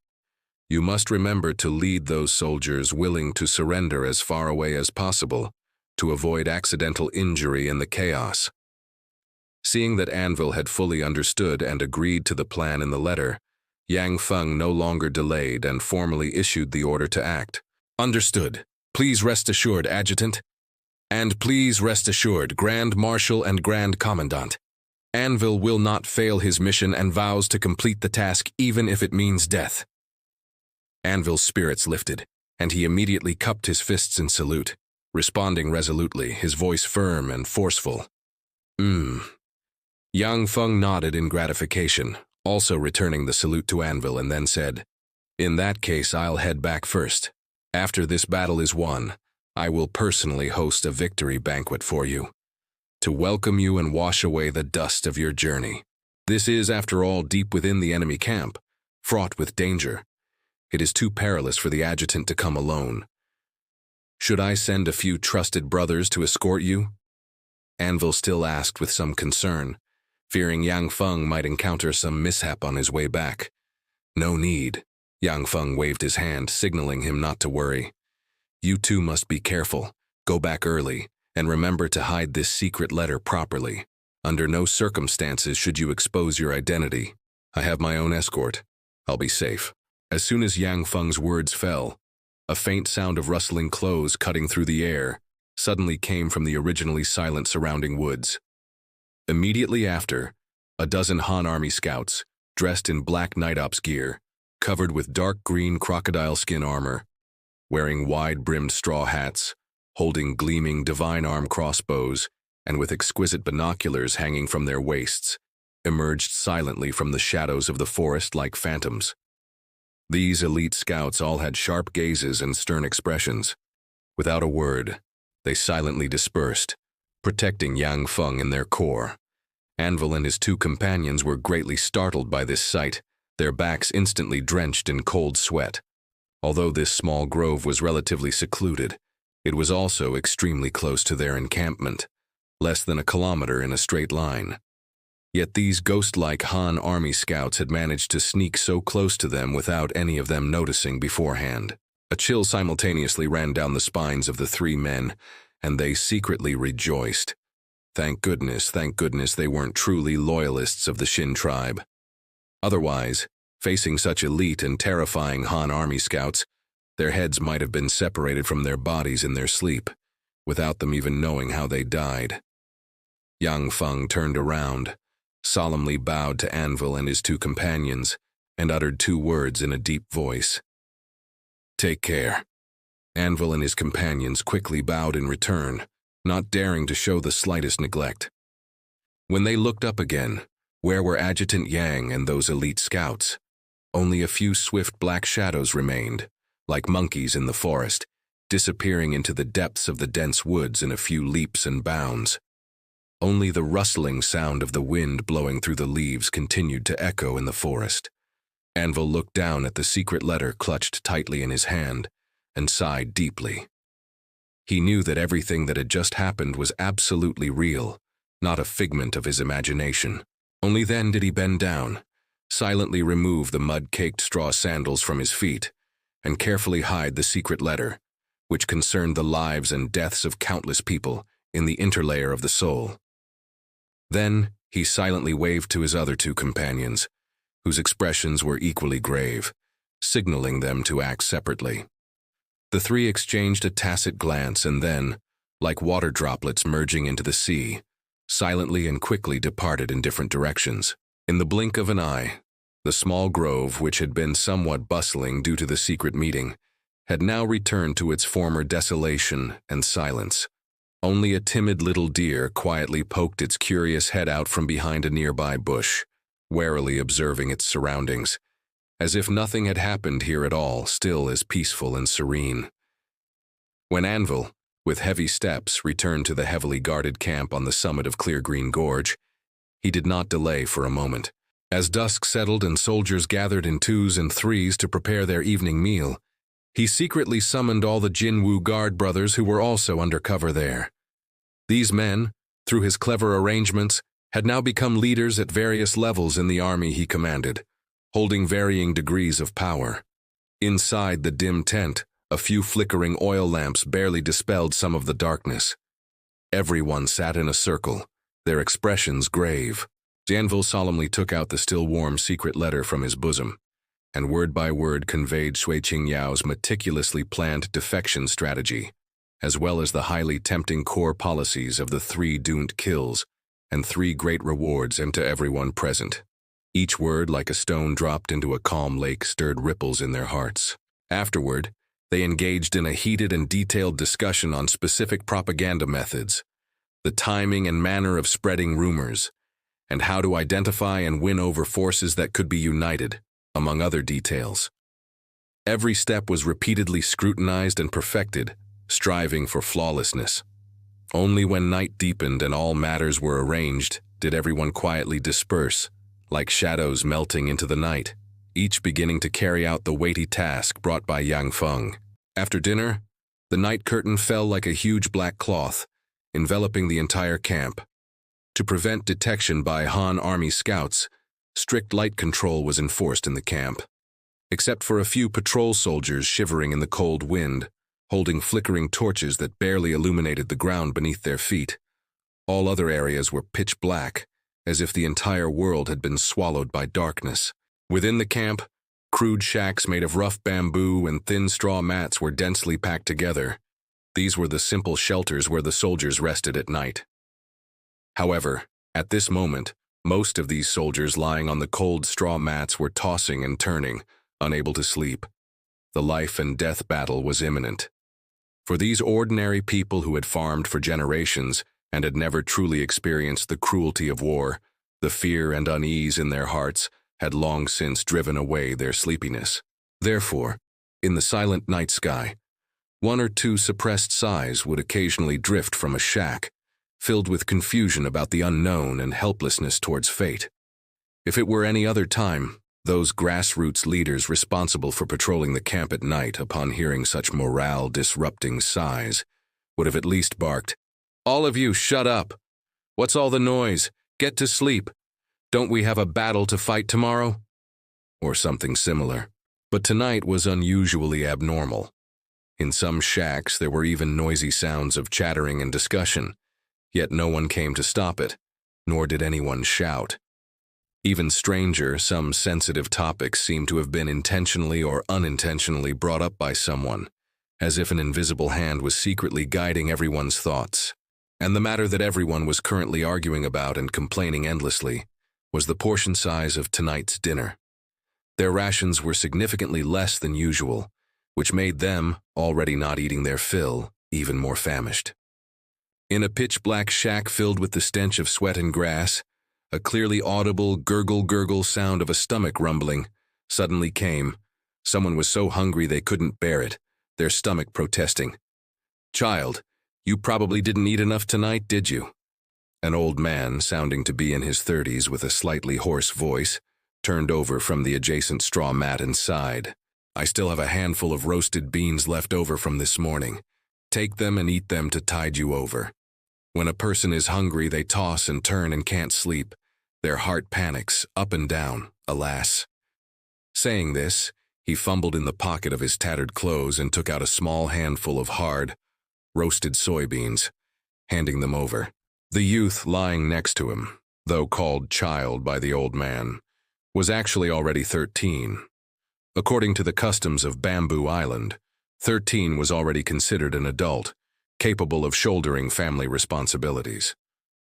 You must remember to lead those soldiers willing to surrender as far away as possible to avoid accidental injury in the chaos." Seeing that Anvil had fully understood and agreed to the plan in the letter, Yang Feng no longer delayed and formally issued the order to act. "Understood. Please rest assured, Adjutant. And please rest assured, Grand Marshal and Grand Commandant. Anvil will not fail his mission and vows to complete the task even if it means death." Anvil's spirits lifted, and he immediately cupped his fists in salute, responding resolutely, his voice firm and forceful. Yang Feng nodded in gratification, also returning the salute to Anvil, and then said, "In that case, I'll head back first. After this battle is won, I will personally host a victory banquet for you, to welcome you and wash away the dust of your journey. This is, after all, deep within the enemy camp, fraught with danger. It is too perilous for the adjutant to come alone. Should I send a few trusted brothers to escort you? Anvil still asked with some concern, fearing Yang Feng might encounter some mishap on his way back. No need. Yang Feng waved his hand, signaling him not to worry. You two must be careful, go back early, and remember to hide this secret letter properly. Under no circumstances should you expose your identity. I have my own escort. I'll be safe. As soon as Yang Feng's words fell, a faint sound of rustling clothes cutting through the air suddenly came from the originally silent surrounding woods. Immediately after, a dozen Han Army scouts, dressed in black night ops gear, covered with dark green crocodile skin armor, wearing wide-brimmed straw hats, holding gleaming divine arm crossbows, and with exquisite binoculars hanging from their waists, emerged silently from the shadows of the forest like phantoms. These elite scouts all had sharp gazes and stern expressions. Without a word, they silently dispersed, protecting Yang Feng in their core. Anvil and his two companions were greatly startled by this sight, their backs instantly drenched in cold sweat. Although this small grove was relatively secluded, it was also extremely close to their encampment, less than a kilometer in a straight line. Yet these ghost-like Han Army scouts had managed to sneak so close to them without any of them noticing beforehand. A chill simultaneously ran down the spines of the three men, and they secretly rejoiced. Thank goodness they weren't truly loyalists of the Xin Tribe. Otherwise, facing such elite and terrifying Han Army scouts, their heads might have been separated from their bodies in their sleep, without them even knowing how they died. Yang Feng turned around, solemnly bowed to Anvil and his two companions, and uttered two words in a deep voice. Take care. Anvil and his companions quickly bowed in return, not daring to show the slightest neglect. When they looked up again, where were Adjutant Yang and those elite scouts? Only a few swift black shadows remained, like monkeys in the forest, disappearing into the depths of the dense woods in a few leaps and bounds. Only the rustling sound of the wind blowing through the leaves continued to echo in the forest. Anvil looked down at the secret letter clutched tightly in his hand and sighed deeply. He knew that everything that had just happened was absolutely real, not a figment of his imagination. Only then did he bend down, silently remove the mud-caked straw sandals from his feet, and carefully hide the secret letter, which concerned the lives and deaths of countless people in the interlayer of the soul. Then he silently waved to his other two companions, whose expressions were equally grave, signaling them to act separately. The three exchanged a tacit glance and then, like water droplets merging into the sea, silently and quickly departed in different directions. In the blink of an eye, the small grove, which had been somewhat bustling due to the secret meeting, had now returned to its former desolation and silence. Only a timid little deer quietly poked its curious head out from behind a nearby bush, warily observing its surroundings, as if nothing had happened here at all, still as peaceful and serene. When Anvil, with heavy steps, returned to the heavily guarded camp on the summit of Cleargreen Gorge, he did not delay for a moment. As dusk settled and soldiers gathered in twos and threes to prepare their evening meal, he secretly summoned all the Jinwu guard brothers who were also under cover there. These men, through his clever arrangements, had now become leaders at various levels in the army he commanded, holding varying degrees of power. Inside the dim tent, a few flickering oil lamps barely dispelled some of the darkness. Everyone sat in a circle, their expressions grave. Anvil solemnly took out the still-warm secret letter from his bosom, and word by word conveyed Xue Qingyao's meticulously planned defection strategy, as well as the highly tempting core policies of the 3 doomed kills and 3 great rewards to everyone present. Each word, like a stone dropped into a calm lake, stirred ripples in their hearts. Afterward, they engaged in a heated and detailed discussion on specific propaganda methods, the timing and manner of spreading rumors, and how to identify and win over forces that could be united, among other details. Every step was repeatedly scrutinized and perfected, striving for flawlessness. Only when night deepened and all matters were arranged did everyone quietly disperse, like shadows melting into the night, each beginning to carry out the weighty task brought by Yang Feng. After dinner, the night curtain fell like a huge black cloth, enveloping the entire camp. To prevent detection by Han Army scouts, strict light control was enforced in the camp. Except for a few patrol soldiers shivering in the cold wind, holding flickering torches that barely illuminated the ground beneath their feet, all other areas were pitch black, as if the entire world had been swallowed by darkness. Within the camp, crude shacks made of rough bamboo and thin straw mats were densely packed together. These were the simple shelters where the soldiers rested at night. However, at this moment, most of these soldiers lying on the cold straw mats were tossing and turning, unable to sleep. The life and death battle was imminent. For these ordinary people who had farmed for generations and had never truly experienced the cruelty of war, the fear and unease in their hearts had long since driven away their sleepiness. Therefore, in the silent night sky, one or two suppressed sighs would occasionally drift from a shack, filled with confusion about the unknown and helplessness towards fate. If it were any other time, those grassroots leaders responsible for patrolling the camp at night upon hearing such morale-disrupting sighs would have at least barked, "All of you, shut up! What's all the noise? Get to sleep! Don't we have a battle to fight tomorrow?" Or something similar. But tonight was unusually abnormal. In some shacks there were even noisy sounds of chattering and discussion, yet no one came to stop it, nor did anyone shout. Even stranger, some sensitive topics seemed to have been intentionally or unintentionally brought up by someone, as if an invisible hand was secretly guiding everyone's thoughts. And the matter that everyone was currently arguing about and complaining endlessly was the portion size of tonight's dinner. Their rations were significantly less than usual, which made them, already not eating their fill, even more famished. In a pitch-black shack filled with the stench of sweat and grass, a clearly audible gurgle-gurgle sound of a stomach rumbling suddenly came. Someone was so hungry they couldn't bear it, their stomach protesting. "Child, you probably didn't eat enough tonight, did you?" An old man, sounding to be in his 30s with a slightly hoarse voice, turned over from the adjacent straw mat and sighed. "I still have a handful of roasted beans left over from this morning. Take them and eat them to tide you over." When a person is hungry, they toss and turn and can't sleep. Their heart panics, up and down, alas. Saying this, he fumbled in the pocket of his tattered clothes and took out a small handful of hard, roasted soybeans, handing them over. The youth lying next to him, though called child by the old man, was actually already 13. According to the customs of Bamboo Island, 13 was already considered an adult, capable of shouldering family responsibilities.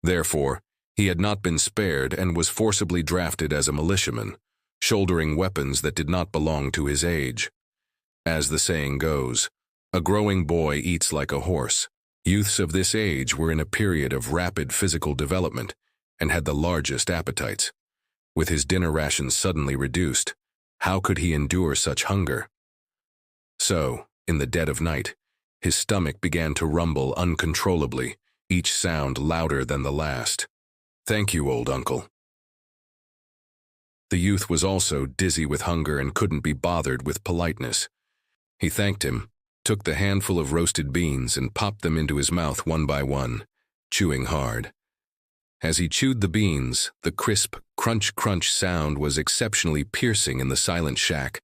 Therefore, he had not been spared and was forcibly drafted as a militiaman, shouldering weapons that did not belong to his age. As the saying goes, a growing boy eats like a horse. Youths of this age were in a period of rapid physical development and had the largest appetites. With his dinner rations suddenly reduced, how could he endure such hunger? So, in the dead of night, his stomach began to rumble uncontrollably, each sound louder than the last. "Thank you, old uncle." The youth was also dizzy with hunger and couldn't be bothered with politeness. He thanked him, took the handful of roasted beans and popped them into his mouth one by one, chewing hard. As he chewed the beans, the crisp crunch-crunch sound was exceptionally piercing in the silent shack,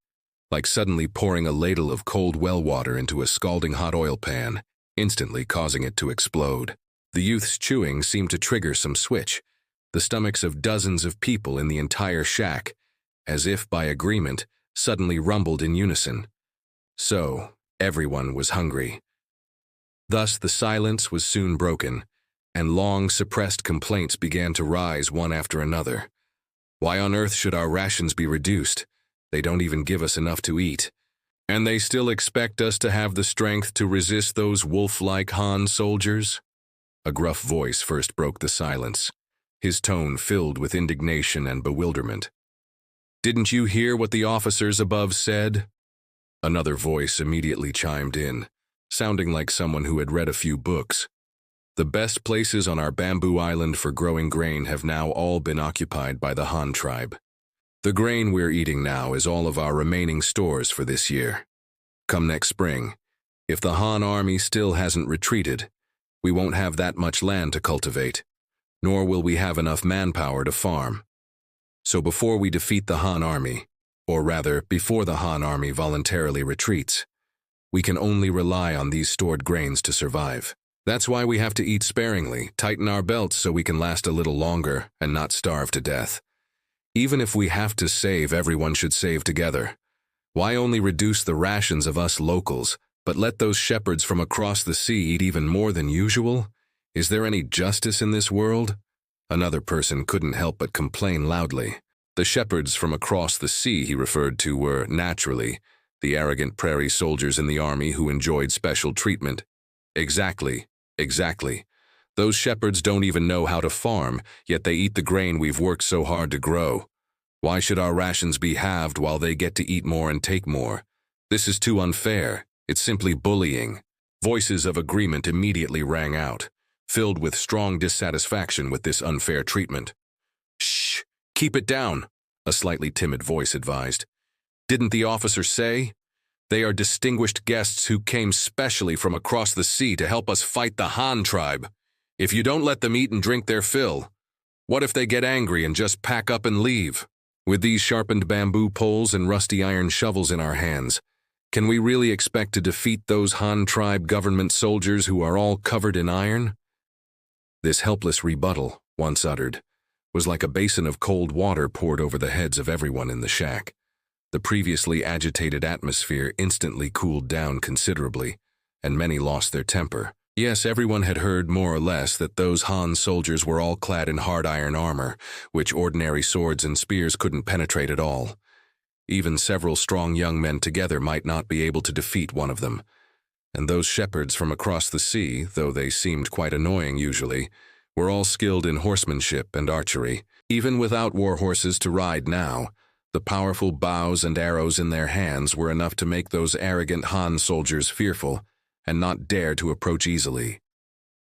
like suddenly pouring a ladle of cold well water into a scalding hot oil pan, instantly causing it to explode. The youth's chewing seemed to trigger some switch, the stomachs of dozens of people in the entire shack, as if by agreement, suddenly rumbled in unison. So, everyone was hungry. Thus the silence was soon broken, and long suppressed complaints began to rise one after another. "Why on earth should our rations be reduced? They don't even give us enough to eat. And they still expect us to have the strength to resist those wolf-like Han soldiers?" A gruff voice first broke the silence, his tone filled with indignation and bewilderment. "Didn't you hear what the officers above said?" Another voice immediately chimed in. sounding like someone who had read a few books. The best places on our bamboo island for growing grain have now all been occupied by the Han tribe. The grain we're eating now is all of our remaining stores for this year. Come next spring, if the Han army still hasn't retreated, we won't have that much land to cultivate, nor will we have enough manpower to farm. So before we defeat the Han army, or rather, before the Han army voluntarily retreats, we can only rely on these stored grains to survive. That's why we have to eat sparingly, tighten our belts so we can last a little longer and not starve to death. Even if we have to save, everyone should save together. Why only reduce the rations of us locals, but let those shepherds from across the sea eat even more than usual? Is there any justice in this world? Another person couldn't help but complain loudly. The shepherds from across the sea he referred to were, naturally, the arrogant prairie soldiers in the army who enjoyed special treatment. Exactly. Those shepherds don't even know how to farm, yet they eat the grain we've worked so hard to grow. Why should our rations be halved while they get to eat more and take more? This is too unfair. It's simply bullying. Voices of agreement immediately rang out, filled with strong dissatisfaction with this unfair treatment. "Shh! Keep it down," a slightly timid voice advised. "Didn't the officer say? They are distinguished guests who came specially from across the sea to help us fight the Han tribe. If you don't let them eat and drink their fill, what if they get angry and just pack up and leave? With these sharpened bamboo poles and rusty iron shovels in our hands, can we really expect to defeat those Han tribe government soldiers who are all covered in iron?" This helpless rebuttal, once uttered, was like a basin of cold water poured over the heads of everyone in the shack. The previously agitated atmosphere instantly cooled down considerably, and many lost their temper. Yes, everyone had heard more or less that those Han soldiers were all clad in hard iron armor, which ordinary swords and spears couldn't penetrate at all. Even several strong young men together might not be able to defeat one of them. And those shepherds from across the sea, though they seemed quite annoying usually, were all skilled in horsemanship and archery. Even without war horses to ride now, the powerful bows and arrows in their hands were enough to make those arrogant Han soldiers fearful and not dare to approach easily.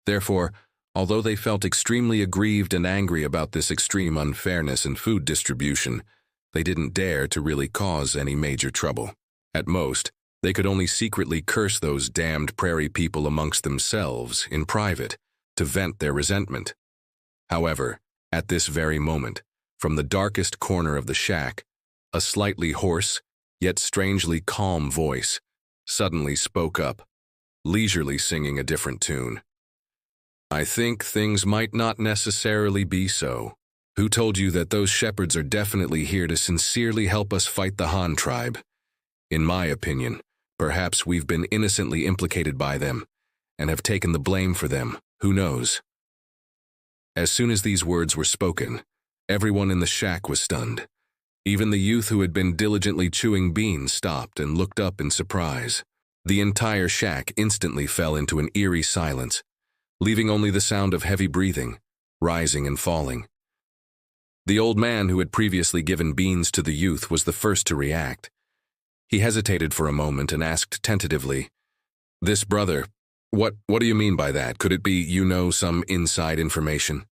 Therefore, although they felt extremely aggrieved and angry about this extreme unfairness in food distribution, they didn't dare to really cause any major trouble. At most, they could only secretly curse those damned prairie people amongst themselves, in private, to vent their resentment. However, at this very moment, from the darkest corner of the shack, a slightly hoarse, yet strangely calm voice suddenly spoke up, leisurely singing a different tune. "I think things might not necessarily be so. Who told you that those shepherds are definitely here to sincerely help us fight the Han tribe? In my opinion, perhaps we've been innocently implicated by them and have taken the blame for them. Who knows?" As soon as these words were spoken, everyone in the shack was stunned. Even the youth who had been diligently chewing beans stopped and looked up in surprise. The entire shack instantly fell into an eerie silence, leaving only the sound of heavy breathing, rising and falling. The old man who had previously given beans to the youth was the first to react. He hesitated for a moment and asked tentatively, "This brother, what do you mean by that? Could it be, some inside information?"